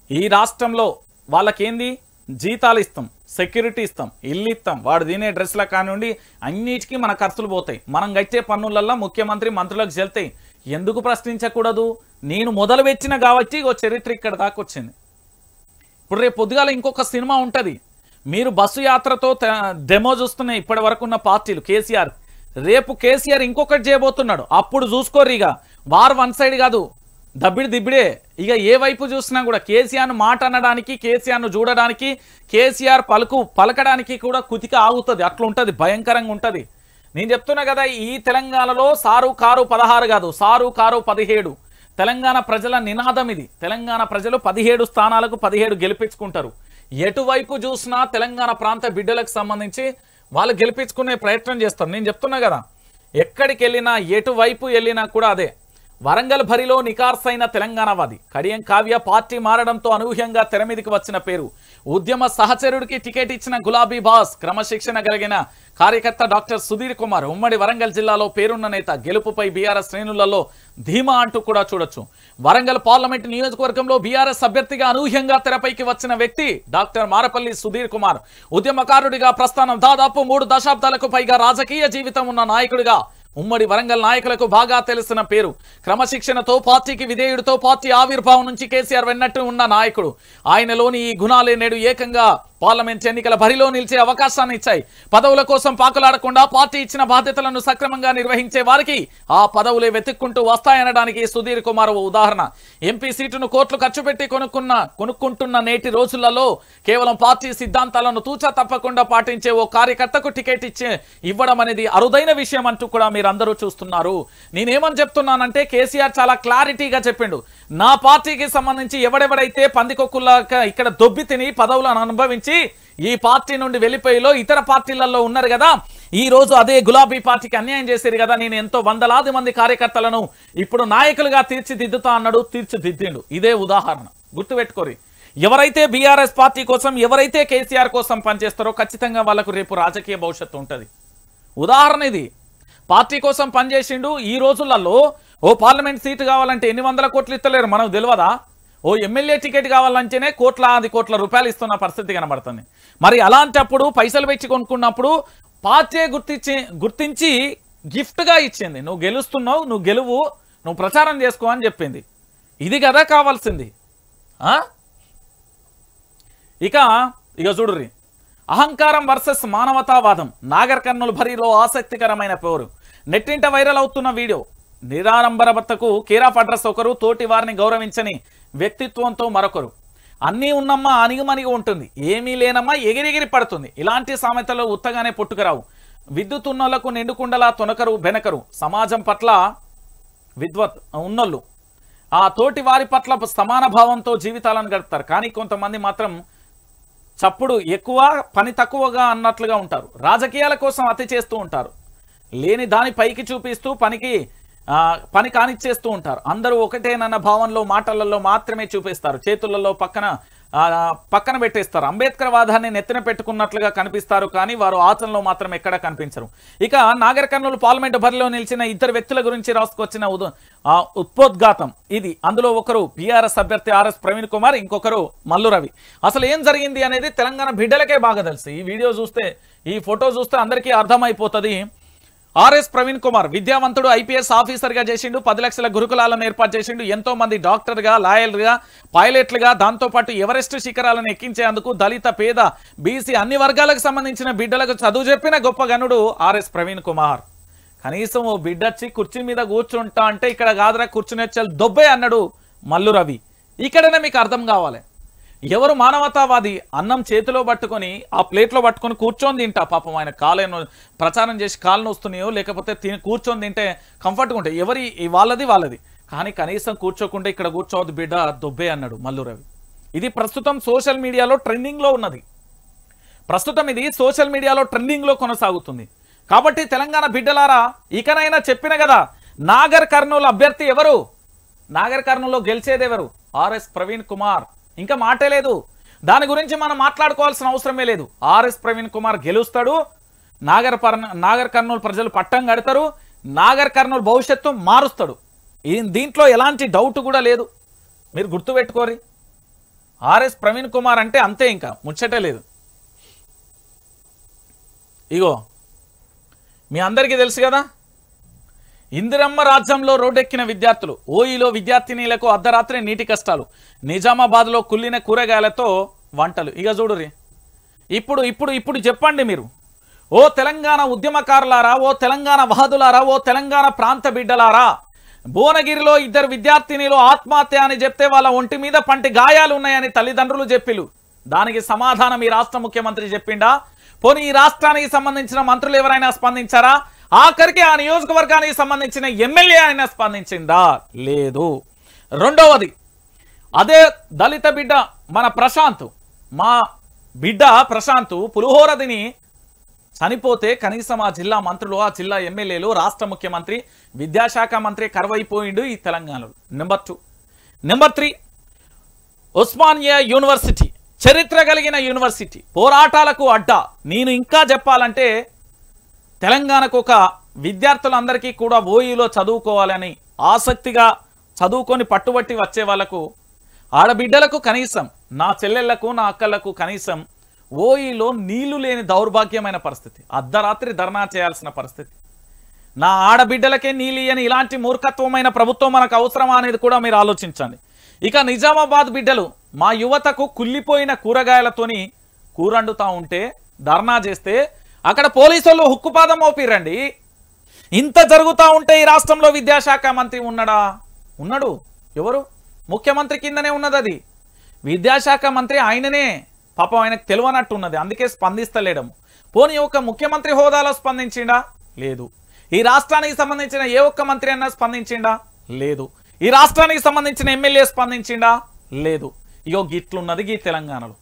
ఈ రాష్ట్రంలో వాళ్ళకేంది, జీతాలు ఇస్తాం, సెక్యూరిటీ ఇస్తాం, ఇల్లు ఇస్తాం, వాడు తినే డ్రెస్ల కానివ్వండి అన్నిటికీ మన ఖర్చులు పోతాయి. మనం గట్టే పన్నులల్లో ముఖ్యమంత్రి మంత్రులకు చెల్తాయి. ఎందుకు ప్రశ్నించకూడదు? నేను మొదలు పెట్టిన కాబట్టి ఓ చరిత్ర ఇక్కడ దాకా వచ్చింది. ఇప్పుడు రేపు పొద్దుగాల ఇంకొక సినిమా ఉంటుంది. మీరు బస్సు యాత్రతో డెమో చూస్తున్నాయి ఇప్పటి వరకు ఉన్న పార్టీలు. కేసీఆర్ రేపు కేసీఆర్ ఇంకొకటి చేయబోతున్నాడు. అప్పుడు చూసుకోరు. ఇక వార్ వన్ సైడ్ కాదు, దబ్బిడి దిబ్బిడే. ఇక ఏ వైపు చూసినా కూడా కేసీఆర్ను మాట అనడానికి, కేసీఆర్ను చూడడానికి, కేసీఆర్ పలకడానికి కూడా కుతిక ఆగుతుంది. అట్లా ఉంటుంది, భయంకరంగా ఉంటుంది. నేను చెప్తున్నా కదా, ఈ తెలంగాణలో సారు కారు 16 కాదు, సారు కారు 17. తెలంగాణ ప్రజల నినాదం ఇది. తెలంగాణ ప్రజలు 17 స్థానాలకు 17 గెలిపించుకుంటారు. ఎటువైపు చూసినా తెలంగాణ ప్రాంత బిడ్డలకు సంబంధించి వాళ్ళు గెలిపించుకునే ప్రయత్నం చేస్తారు. నేను చెప్తున్నా కదా, ఎక్కడికి వెళ్ళినా, ఎటువైపు వెళ్ళినా కూడా అదే. వరంగల్ భరిలో నికార్సైన తెలంగాణవాది కడియం కావ్య పార్టీ మారడంతో అనూహ్యంగా తెరమీదికి వచ్చిన పేరు. ఉద్యమ సహచరుడికి టికెట్ ఇచ్చిన గులాబీ బాస్, క్రమశిక్షణ కలిగిన కార్యకర్త డాక్టర్ సుధీర్ కుమార్. ఉమ్మడి వరంగల్ జిల్లాలో పేరున్న నేత. గెలుపుపై బీఆర్ఎస్ శ్రేణులలో ధీమా అంటూ కూడా చూడొచ్చు. వరంగల్ పార్లమెంట్ నియోజకవర్గంలో బీఆర్ఎస్ అభ్యర్థిగా అనూహ్యంగా తెరపైకి వచ్చిన వ్యక్తి డాక్టర్ మారపల్లి సుధీర్ కుమార్. ఉద్యమకారుడిగా ప్రస్థానం. దాదాపు 3 దశాబ్దాలకు పైగా రాజకీయ జీవితం ఉన్న నాయకుడిగా ఉమ్మడి వరంగల్ నాయకులకు బాగా తెలిసిన పేరు. క్రమశిక్షణతో, పార్టీకి విధేయుడితో పార్టీ ఆవిర్భావం నుంచి కేసీఆర్ వెన్నట్టు ఉన్న నాయకుడు. ఆయనలోని ఈ గుణాలే నేడు ఏకంగా పార్లమెంట్ ఎన్నికల బరిలో నిలిచే అవకాశాన్ని ఇచ్చాయి. పదవుల కోసం పాకులాడకుండా పార్టీ ఇచ్చిన బాధ్యతలను సక్రమంగా నిర్వహించే వారికి ఆ పదవులే వెతుక్కుంటూ వస్తాయనడానికి సుధీర్ కుమార్ ఓ ఉదాహరణ. ఎంపీ సీటును కోట్లు ఖర్చు పెట్టి కొనుక్కుంటున్న నేటి రోజులలో కేవలం పార్టీ సిద్ధాంతాలను తూచా తప్పకుండా పాటించే ఓ కార్యకర్తకు టికెట్ ఇవ్వడం అనేది అరుదైన విషయం అంటూ కూడా మీరందరూ చూస్తున్నారు. నేనేమని చెప్తున్నానంటే, కేసీఆర్ చాలా క్లారిటీగా చెప్పిండు, నా పార్టీకి సంబంధించి ఎవడెవడైతే పందికొక్కుల్లాగా ఇక్కడ దొబ్బి తిని పదవులను అనుభవించి ఈ పార్టీ నుండి వెళ్ళిపోయిలో ఇతర పార్టీలలో ఉన్నారు కదా, ఈ రోజు అదే గులాబీ పార్టీకి అన్యాయం చేశారు కదా, నేను ఎంతో వందలాది మంది కార్యకర్తలను ఇప్పుడు నాయకులుగా తీర్చిదిద్దుతా అన్నాడు, తీర్చిదిద్దిండు. ఇదే ఉదాహరణ, గుర్తుపెట్టుకోరి. ఎవరైతే బీఆర్ఎస్ పార్టీ కోసం, ఎవరైతే కేసీఆర్ కోసం పనిచేస్తారో ఖచ్చితంగా వాళ్ళకు రేపు రాజకీయ భవిష్యత్తు ఉంటుంది. ఉదాహరణ ఇది. పార్టీ కోసం పనిచేసిండు. ఈ రోజులలో ఓ పార్లమెంట్ సీటు కావాలంటే ఎన్ని వందల కోట్లు ఇస్తలేరు మనకు తెలియదా? ఓ ఎమ్మెల్యే టికెట్ కావాలంటేనే కోట్ల రూపాయలు ఇస్తున్న పరిస్థితి కనబడుతుంది. మరి అలాంటప్పుడు పైసలు పెట్టి కొనుక్కున్నప్పుడు పార్టీ గుర్తించి గిఫ్ట్గా ఇచ్చింది. నువ్వు గెలుస్తున్నావు, నువ్వు గెలువు, నువ్వు ప్రచారం చేసుకో అని చెప్పింది. ఇది కదా కావాల్సింది. ఇక చూడుర్రి, అహంకారం వర్సెస్ మానవతావాదం. నాగర్ కర్నూలు భరిలో ఆసక్తికరమైన పోరు. నెట్టింట వైరల్ అవుతున్న వీడియో. నిరాడంబరతకు కేరాఫ్ అడ్రస్ ఒకరు, తోటి వారిని గౌరవించని వ్యక్తిత్వంతో మరొకరు. అన్నీ ఉన్నమ్మా అణిగిమణిగి ఉంటుంది, ఏమీ లేనమ్మా ఎగిరెగిరి పడుతుంది. ఇలాంటి సామెతలు ఉత్తగానే పుట్టుకురావు. విద్యుత్తున్నోళ్లకు నిండుకుండలా తొనకరు బెనకరు. సమాజం పట్ల విద్వత్ ఉన్నోళ్ళు ఆ తోటి వారి పట్ల సమాన భావంతో జీవితాలను గడుపుతారు. కానీ కొంతమంది మాత్రం చప్పుడు ఎక్కువ పని తక్కువగా అన్నట్లుగా ఉంటారు. రాజకీయాల కోసం అతి చేస్తూ ఉంటారు. లేని దాని పైకి చూపిస్తూ పని కానిచ్చేస్తూ ఉంటారు. అందరూ ఒకటేనన్న భావనలో మాటలలో మాత్రమే చూపిస్తారు. చేతులలో పక్కన పెట్టేస్తారు. అంబేద్కర్ వాదాన్ని నెత్తిన పెట్టుకున్నట్లుగా కనిపిస్తారు. కానీ వారు ఆచరణలో మాత్రం ఎక్కడా కనిపించరు. ఇక నాగర్ కర్నూలు పార్లమెంటు బరిలో నిలిచిన ఇద్దరు వ్యక్తుల గురించి రాసుకొచ్చిన ఉపోద్ఘాతం ఇది. అందులో ఒకరు బీఆర్ఎస్ అభ్యర్థి ఆర్ఎస్ ప్రవీణ్ కుమార్, ఇంకొకరు మల్లు రవి. అసలు ఏం జరిగింది అనేది తెలంగాణ బిడ్డలకే బాగా తెలుసు. ఈ వీడియో చూస్తే, ఈ ఫోటో చూస్తే అందరికీ అర్థమైపోతుంది. ఆర్ఎస్ ప్రవీణ్ కుమార్ విద్యావంతుడు, ఐపీఎస్ ఆఫీసర్గా చేసిండు. 10 లక్షల గురుకులాలను ఏర్పాటు చేసిండు. ఎంతో మంది డాక్టర్గా, లాయర్గా, పైలట్లుగా, దాంతోపాటు ఎవరెస్ట్ శిఖరాలను ఎక్కించేందుకు దళిత, పేద, బీసీ అన్ని వర్గాలకు సంబంధించిన బిడ్డలకు చదువు చెప్పిన గొప్ప గనుడు ఆర్ఎస్ ప్రవీణ్ కుమార్. కనీసం ఓ బిడ్డొచ్చి కుర్చీ మీద కూర్చుంటా అంటే ఇక్కడ కాదురా కూర్చునేచ్చలు దొబ్బే అన్నాడు మల్లు రవి. ఇక్కడనే మీకు అర్థం కావాలి ఎవరు మానవతావాది. అన్నం చేతిలో పట్టుకొని ఆ ప్లేట్లో పట్టుకొని కూర్చొని తింటా. పాపం ఆయన కాలేను ప్రచారం చేసి కాళ్ళను వస్తున్నాయో లేకపోతే కూర్చొని తింటే కంఫర్ట్గా ఉంటాయి. వాళ్ళది. కానీ కనీసం కూర్చోకుండా ఇక్కడ కూర్చోవద్దు బిడ్డ దొబ్బే అన్నాడు మల్లు రవి. ఇది ప్రస్తుతం సోషల్ మీడియాలో ట్రెండింగ్లో ఉన్నది. ఇది సోషల్ మీడియాలో ట్రెండింగ్లో కొనసాగుతుంది. కాబట్టి తెలంగాణ బిడ్డలారా, ఇకనైనా చెప్పిన కదా, నాగర్ కర్నూలు అభ్యర్థి ఎవరు, నాగర్ కర్నూలులో గెలిచేది ఎవరు? ఆర్ఎస్ ప్రవీణ్ కుమార్. ఇంకా మాటే లేదు. దాని గురించి మనం మాట్లాడుకోవాల్సిన అవసరమే లేదు. ఆర్ఎస్ ప్రవీణ్ కుమార్ గెలుస్తాడు. నాగర్ కర్నూలు ప్రజలు పట్టం కడతారు. నాగర్ కర్నూలు భవిష్యత్తు మారుస్తాడు. దీంట్లో ఎలాంటి డౌట్ కూడా లేదు. మీరు గుర్తుపెట్టుకోరి. ఆర్ఎస్ ప్రవీణ్ కుమార్ అంటే అంతే, ఇంకా ముచ్చటే లేదు. ఇగో మీ అందరికీ తెలుసు కదా, ఇందిరమ్మ రాజ్యంలో రోడ్డెక్కిన విద్యార్థులు, ఓయిలో విద్యార్థినీలకు అర్ధరాత్రి నీటి కష్టాలు, నిజామాబాద్లో కుళ్ళిన కూరగాయలతో వంటలు. ఇక చూడురి, ఇప్పుడు చెప్పండి మీరు, ఓ తెలంగాణ ఉద్యమకారులారా, ఓ తెలంగాణ వాదులారా, ఓ తెలంగాణ ప్రాంత బిడ్డలారా, భువనగిరిలో 2 విద్యార్థినీలు ఆత్మహత్య అని చెప్తే వాళ్ళ ఒంటి మీద పంటి గాయాలు ఉన్నాయని తల్లిదండ్రులు చెప్పిలు. దానికి సమాధానం ఈ రాష్ట్ర ముఖ్యమంత్రి చెప్పిండా? పోనీ ఈ రాష్ట్రానికి సంబంధించిన మంత్రులు ఎవరైనా స్పందించారా? ఆఖరికి ఆ నియోజకవర్గానికి సంబంధించిన ఎమ్మెల్యే అయినా స్పందించిందా? లేదు. రెండవది, అదే దళిత బిడ్డ మన ప్రశాంత్, మా బిడ్డ ప్రశాంత్ పులిహోర తిని చనిపోతే కనీసం ఆ జిల్లా మంత్రులు, ఆ జిల్లా ఎమ్మెల్యేలు, రాష్ట్ర ముఖ్యమంత్రి, విద్యాశాఖ మంత్రి కరువైపోయిండు ఈ తెలంగాణలో. నెంబర్ 2. నెంబర్ 3, ఉస్మానియా యూనివర్సిటీ చరిత్ర కలిగిన యూనివర్సిటీ, పోరాటాలకు అడ్డా. నేను ఇంకా చెప్పాలంటే తెలంగాణకు ఒక విద్యార్థులందరికీ కూడా ఓయిలో చదువుకోవాలని ఆసక్తిగా చదువుకొని పట్టుబట్టి వచ్చే వాళ్ళకు, ఆడబిడ్డలకు, కనీసం నా చెల్లెళ్లకు, నా అక్కలకు కనీసం ఓయిలో నీళ్లు లేని దౌర్భాగ్యమైన పరిస్థితి, అర్ధరాత్రి ధర్నా చేయాల్సిన పరిస్థితి. నా ఆడబిడ్డలకే నీళ్ళు అని ఇలాంటి మూర్ఖత్వమైన ప్రభుత్వం మనకు అవసరమా అనేది కూడా మీరు ఆలోచించండి. ఇక నిజామాబాద్ బిడ్డలు, మా యువతకు కుళ్ళిపోయిన కూరగాయలతోని కూరండుతా ఉంటే ధర్నా చేస్తే అక్కడ పోలీసులు హుక్కుపాదం మోపిరండి. ఇంత జరుగుతూ ఉంటే ఈ రాష్ట్రంలో విద్యాశాఖ మంత్రి ఉన్నాడా? ఉన్నాడు. ఎవరు? ముఖ్యమంత్రి కిందనే ఉన్నది అది. విద్యాశాఖ మంత్రి ఆయననే. పాపం ఆయనకు తెలియనట్టు ఉన్నది, అందుకే స్పందిస్తలేడము. పోనీ ఒక ముఖ్యమంత్రి హోదాలో స్పందించిండా? లేదు. ఈ రాష్ట్రానికి సంబంధించిన ఏ ఒక్క మంత్రి అన్నా స్పందించిండా? లేదు. ఈ రాష్ట్రానికి సంబంధించిన ఎమ్మెల్యే స్పందించిండా? లేదు. ఇగో గిట్లున్నది ఈ తెలంగాణలో.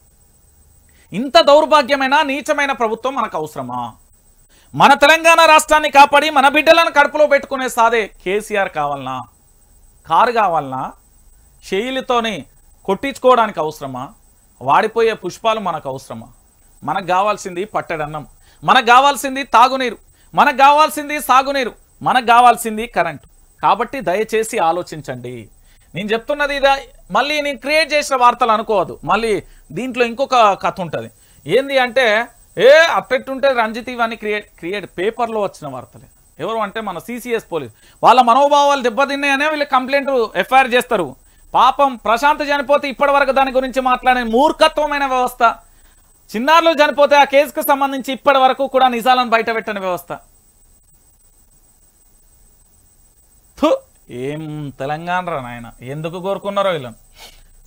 ఇంత దౌర్భాగ్యమైన నీచమైన ప్రభుత్వం మనకు అవసరమా? మన తెలంగాణ రాష్ట్రాన్ని కాపాడి మన బిడ్డలను కడుపులో పెట్టుకునే సాదే కేసీఆర్ కావాలనా? కారు కావాలనా? శైలితోని కొట్టించుకోవడానికి అవసరమా? వాడిపోయే పుష్పాలు మనకు అవసరమా? మనకు కావాల్సింది పట్టడన్నం, మనకు కావాల్సింది తాగునీరు, మనకు కావాల్సింది సాగునీరు, మనకు కావాల్సింది కరెంటు. కాబట్టి దయచేసి ఆలోచించండి. నేను చెప్తున్నది ఇదా, మళ్ళీ నేను క్రియేట్ చేసిన వార్తలు అనుకోవద్దు. మళ్ళీ దీంట్లో ఇంకొక కథ ఉంటుంది. ఏంది అంటే, అట్టెట్టుంటే రంజిత్ ఇవన్నీ క్రియేట్ పేపర్లో వచ్చిన వార్తలే. ఎవరు అంటే మన సిసిఎస్ పోలీస్ వాళ్ళ మనోభావాలు దెబ్బతిన్నాయనే వీళ్ళు కంప్లైంట్ ఎఫ్ఐఆర్ చేస్తారు. పాపం ప్రశాంత్ చనిపోతే ఇప్పటి వరకు దాని గురించి మాట్లాడే మూర్ఖత్వమైన వ్యవస్థ. చిన్నారులు చనిపోతే ఆ కేసుకు సంబంధించి ఇప్పటి వరకు కూడా నిజాలను బయట పెట్టని వ్యవస్థ. ఏం తెలంగాణ రా నాయన, ఎందుకు కోరుకున్నారో వీళ్ళని.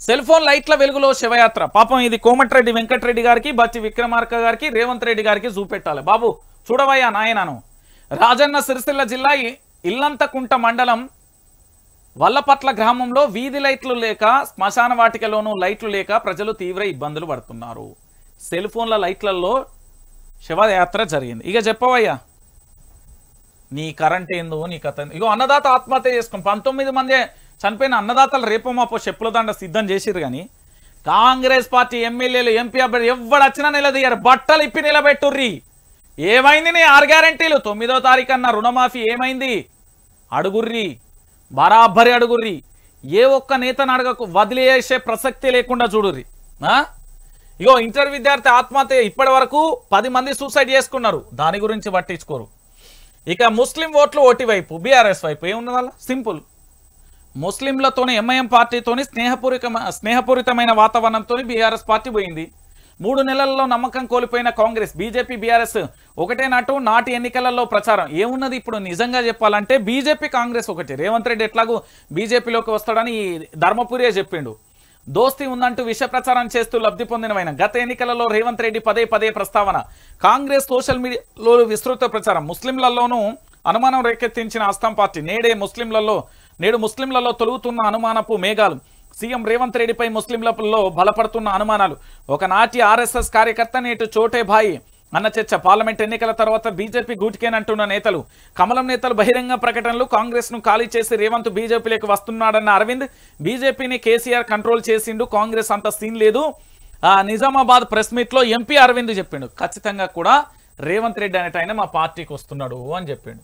సెల్ ఫోన్ లైట్ల వెలుగులో శివయాత్ర. పాపం ఇది కోమటిరెడ్డి వెంకటరెడ్డి గారికి, బచ్చి విక్రమార్క గారికి, రేవంత్ రెడ్డి గారికి చూపెట్టాలి. బాబు చూడవయ్యా నాయనను. రాజన్న సిరిసిల్ల జిల్లా ఇల్లంతకుంట మండలం వల్లపట్ల గ్రామంలో వీధి లైట్లు లేక శ్మశాన వాటికలోనూ లైట్లు లేక ప్రజలు తీవ్ర ఇబ్బందులు పడుతున్నారు. సెల్ ఫోన్ల లైట్లలో శవయాత్ర జరిగింది. ఇక చెప్పవయ్యా నీ కరెంట్ ఏందో నీ కథ. ఇగో అన్నదాత ఆత్మహత్య చేసుకుని 19 మంది చనిపోయిన అన్నదాతలు రేపో మాపో చెప్పుల దండ సిద్ధం చేసిరు. కానీ కాంగ్రెస్ పార్టీ ఎమ్మెల్యేలు ఎంపీ అభ్యర్థి ఎవడు వచ్చినా నిలదీయరు, బట్టలు ఇప్పి నిలబెట్టుర్రి. ఏమైంది నీ 6 గ్యారెంటీలు? 9వ తారీఖు అన్న రుణమాఫీ ఏమైంది అడుగుర్రి, బరాబరి అడుగుర్రి. ఏ ఒక్క నేతను అడగకు, వదిలేసే ప్రసక్తి లేకుండా చూడుర్రి. ఇగో ఇంటర్ విద్యార్థి ఆత్మహత్య ఇప్పటి వరకు 10 మంది సూసైడ్ చేసుకున్నారు, దాని గురించి పట్టించుకోరు. ఇక ముస్లిం ఓట్లు ఓటి వైపు, బీఆర్ఎస్ వైపు ఏమున్నది వాళ్ళ సింపుల్. ముస్లింలతోని ఎంఐఎం పార్టీతోని స్నేహపూరితమైన వాతావరణంతో బీఆర్ఎస్ పార్టీ పోయింది. 3 నెలల్లో నమ్మకం కోల్పోయిన కాంగ్రెస్, బీజేపీ బీఆర్ఎస్ ఒకటే నాటి ఎన్నికలలో ప్రచారం ఏమున్నది. ఇప్పుడు నిజంగా చెప్పాలంటే బీజేపీ కాంగ్రెస్ ఒకటి. రేవంత్ రెడ్డి ఎట్లాగూ బీజేపీలోకి వస్తాడని ధర్మపురియే చెప్పిండు. దోస్తీ ఉందంటూ విష ప్రచారం చేస్తూ లబ్ధి పొందినవైన గత ఎన్నికలలో రేవంత్ రెడ్డి పదే ప్రస్తావన. కాంగ్రెస్ సోషల్ మీడియాలో విస్తృత ప్రచారం. ముస్లింలలోనూ అనుమానం రేకెత్తించిన అస్సాం పార్టీ నేడు ముస్లింలలో తొలుగుతున్న అనుమానపు మేఘాలు. సీఎం రేవంత్ రెడ్డిపై ముస్లింలలో బలపడుతున్న అనుమానాలు. ఒకనాటి ఆర్ఎస్ఎస్ కార్యకర్త నేటి చోటే భాయి అన్న చర్చ. పార్లమెంట్ ఎన్నికల తర్వాత బీజేపీ గూటికేనంటున్న నేతలు. కమలం నేతలు బహిరంగ ప్రకటనలు. కాంగ్రెస్ ను ఖాళీ చేసి రేవంత్ బీజేపీలోకి వస్తున్నాడన్న అరవింద్. బీజేపీని కేసీఆర్ కంట్రోల్ చేసిండు, కాంగ్రెస్ అంత సీన్ లేదు. నిజామాబాద్ ప్రెస్ మీట్ లో ఎంపీ అరవింద్ చెప్పిండు ఖచ్చితంగా కూడా రేవంత్ రెడ్డి అనేట ఆయన మా పార్టీకి వస్తున్నాడు అని చెప్పిండు.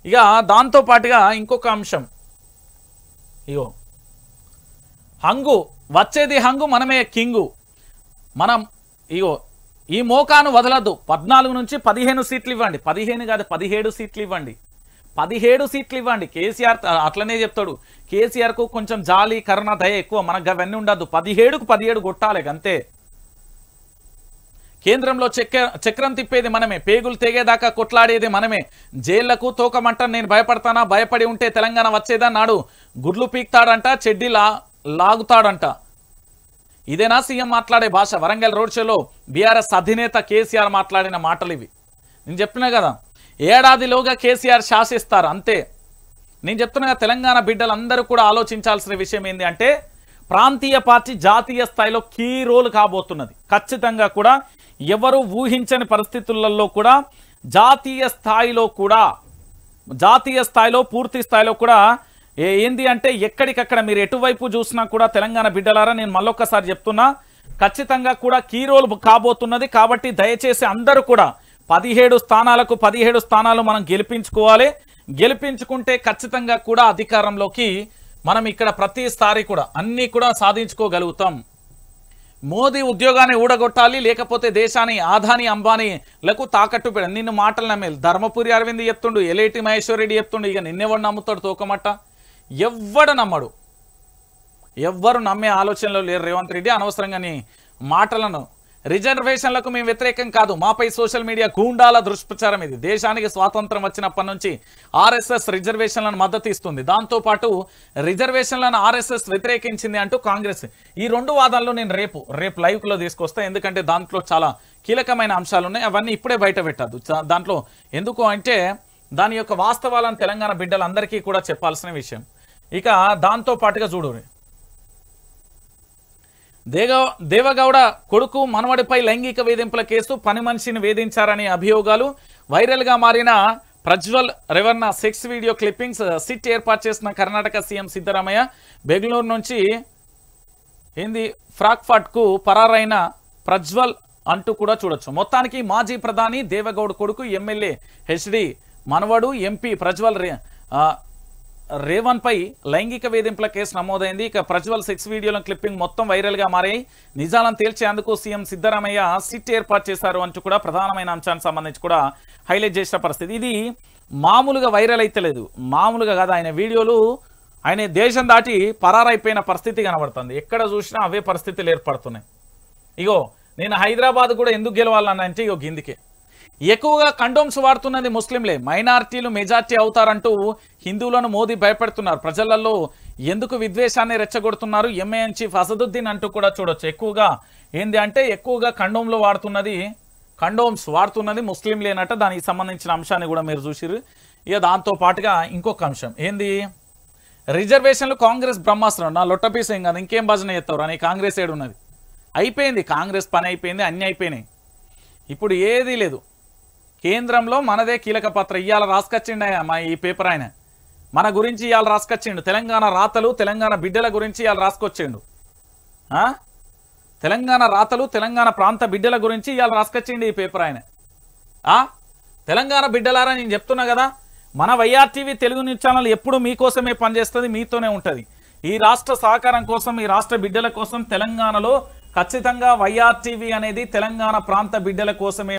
ఇక దాంతో పాటుగా ఇంకొక అంశం, ఇగో హంగు వచ్చేది హంగు, మనమే కింగు. మనం ఇగో ఈ మోకాను వదలద్దు. 14 నుంచి 15 సీట్లు ఇవ్వండి. 15 కాదు 17 సీట్లు ఇవ్వండి. 17 సీట్లు ఇవ్వండి. కేసీఆర్ అట్లనే చెప్తాడు. కేసీఆర్ కు కొంచెం జాలి కరుణ దయ ఎక్కువ, మనకు అవన్నీ ఉండద్దు. 17కు 17 కొట్టాలి అంతే. కేంద్రంలో చక్రం తిప్పేది మనమే, పేగులు తెగేదాకా కొట్లాడేది మనమే. జైళ్లకు తోకమంట నేను భయపడతానా? భయపడి ఉంటే తెలంగాణ వచ్చేదా? నాడు గుడ్లు పీక్తాడంట, చెడ్డీ లాగుతాడంట. ఇదేనా సీఎం మాట్లాడే భాష? వరంగల్ రోడ్ షోలో బీఆర్ఎస్ అధినేత కేసీఆర్ మాట్లాడిన మాటలు ఇవి. నేను చెప్తున్నా కదా, ఏడాదిలోగా కేసీఆర్ శాసిస్తారు అంతే. నేను చెప్తున్నా కదా, తెలంగాణ బిడ్డలందరూ కూడా ఆలోచించాల్సిన విషయం ఏంటి అంటే, ప్రాంతీయ పార్టీ జాతీయ స్థాయిలో కీ రోల్ కాబోతున్నది. ఖచ్చితంగా కూడా ఎవరు ఊహించని పరిస్థితులలో కూడా జాతీయ స్థాయిలో పూర్తి స్థాయిలో కూడా ఏంది అంటే ఎక్కడికక్కడ మీరు ఎటువైపు చూసినా కూడా తెలంగాణ బిడ్డలారా, నేను మళ్ళొక్కసారి చెప్తున్నా, ఖచ్చితంగా కూడా కీ రోల్ కాబోతున్నది. కాబట్టి దయచేసి అందరూ కూడా 17 స్థానాలకు 17 స్థానాలు మనం గెలిపించుకోవాలి. గెలిపించుకుంటే ఖచ్చితంగా కూడా అధికారంలోకి మనం ఇక్కడ ప్రతిసారి కూడా అన్నీ కూడా సాధించుకోగలుగుతాం. మోదీ ఉద్యోగాన్ని ఊడగొట్టాలి, లేకపోతే దేశాన్ని ఆదాని అంబానీలకు తాకట్టు పెడ. నిన్ను మాటలు నమ్మేది ధర్మపురి అరవింద్ చెప్తుండు, ఎలేటి మహేశ్వర్ రెడ్డి చెప్తుండు. ఇక నిన్నెవడు నమ్ముతాడు? తోకమట్ట ఎవ్వడు నమ్మడు. ఎవ్వరు నమ్మే ఆలోచనలో లేరు రేవంత్ రెడ్డి. అనవసరంగా నీ మాటలను. రిజర్వేషన్లకు మేము వ్యతిరేకం కాదు, మాపై సోషల్ మీడియా గూండాల దుష్ప్రచారం ఇది. దేశానికి స్వాతంత్రం వచ్చినప్పటి నుంచి ఆర్ఎస్ఎస్ రిజర్వేషన్లను మద్దతు ఇస్తుంది. దాంతోపాటు రిజర్వేషన్లను ఆర్ఎస్ఎస్ వ్యతిరేకించింది అంటూ కాంగ్రెస్. ఈ 2 వాదాల్లో నేను రేపు లైవ్లో తీసుకొస్తా. ఎందుకంటే దాంట్లో చాలా కీలకమైన అంశాలు ఉన్నాయి. అవన్నీ ఇప్పుడే బయట పెట్టద్దు. దాంట్లో ఎందుకు అంటే దాని యొక్క వాస్తవాలను తెలంగాణ బిడ్డలందరికీ కూడా చెప్పాల్సిన విషయం. ఇక దాంతో పాటుగా చూడు, దేవగౌడ కొడుకు మనవడిపై లైంగిక వేధింపుల కేసు. పని మనిషిని వేధించారనే అభియోగాలు. వైరల్ గా మారిన Prajwal Revanna sex video clippings. SIT ఏర్పాటు చేసిన కర్ణాటక సీఎం సిద్ధరామయ్య. బెంగళూరు నుంచి ఫ్రాంక్ఫర్ట్ కు పరారైన ప్రజ్వల్ అంటూ కూడా చూడొచ్చు. మొత్తానికి మాజీ ప్రధాని దేవగౌడ్ కొడుకు ఎమ్మెల్యే హెచ్డి మనవడు ఎంపీ ప్రజ్వల్ రేవన్ పై లైంగిక వేధింపుల కేసు నమోదైంది. ఇక ప్రజ్వల్ సెక్స్ వీడియోల క్లిప్పింగ్ మొత్తం వైరల్ గా మారాయి. నిజాలను తేల్చేందుకు సీఎం సిద్ధరామయ్య సిట్ ఏర్పాటు చేశారు అంటూ కూడా ప్రధానమైన అంశానికి సంబంధించి కూడా హైలైట్ చేసిన పరిస్థితి. ఇది మామూలుగా వైరల్ అయితే లేదు, మామూలుగా కాదు. ఆయన వీడియోలు ఆయన దేశం దాటి పరారైపోయిన పరిస్థితి కనబడుతుంది. ఎక్కడ చూసినా అవే పరిస్థితులు ఏర్పడుతున్నాయి. ఇగో నేను హైదరాబాద్ కూడా ఎందుకు గెలవాలన్నంటే ఇగో గిందికే. ఎక్కువగా కండోమ్స్ వాడుతున్నది ముస్లింలే, మైనారిటీలు మెజార్టీ అవుతారంటూ హిందువులను మోదీ భయపెడుతున్నారు. ప్రజలలో ఎందుకు విద్వేషాన్ని రెచ్చగొడుతున్నారు? ఎంఐఎం చీఫ్ అసదుద్దీన్ అంటూ కూడా చూడొచ్చు. ఎక్కువగా కండోమ్స్ వాడుతున్నది ముస్లింలేనట. దానికి సంబంధించిన అంశాన్ని కూడా మీరు చూసిరు. ఇక దాంతో పాటుగా ఇంకొక అంశం రిజర్వేషన్లు కాంగ్రెస్ బ్రహ్మాస్త్రం నా లొట్టపీస్ ఏం కాదు ఇంకేం భజన చేస్తావు అని కాంగ్రెస్ ఏడు ఉన్నది అయిపోయింది కాంగ్రెస్ పని అయిపోయింది అన్నీ అయిపోయినాయి ఇప్పుడు ఏదీ లేదు కేంద్రంలో మనదే కీలక పాత్ర ఇవాళ రాసుకొచ్చిండు మా ఈ పేపర్ ఆయన మన గురించి ఇవాళ రాసుకొచ్చిండు తెలంగాణ రాతలు తెలంగాణ బిడ్డల గురించి ఇవాళ రాసుకొచ్చిండు తెలంగాణ రాతలు తెలంగాణ ప్రాంత బిడ్డల గురించి ఇవాళ రాసుకొచ్చిండు ఈ పేపర్ ఆయన తెలంగాణ బిడ్డలారా నేను చెప్తున్నా కదా మన వైఆర్టీవీ తెలుగు న్యూస్ ఛానల్ ఎప్పుడు మీకోసమే పనిచేస్తుంది మీతోనే ఉంటుంది ఈ రాష్ట్ర సహకారం కోసం ఈ రాష్ట్ర బిడ్డల కోసం తెలంగాణలో ఖచ్చితంగా వైఆర్టీవీ అనేది తెలంగాణ ప్రాంత బిడ్డల కోసమే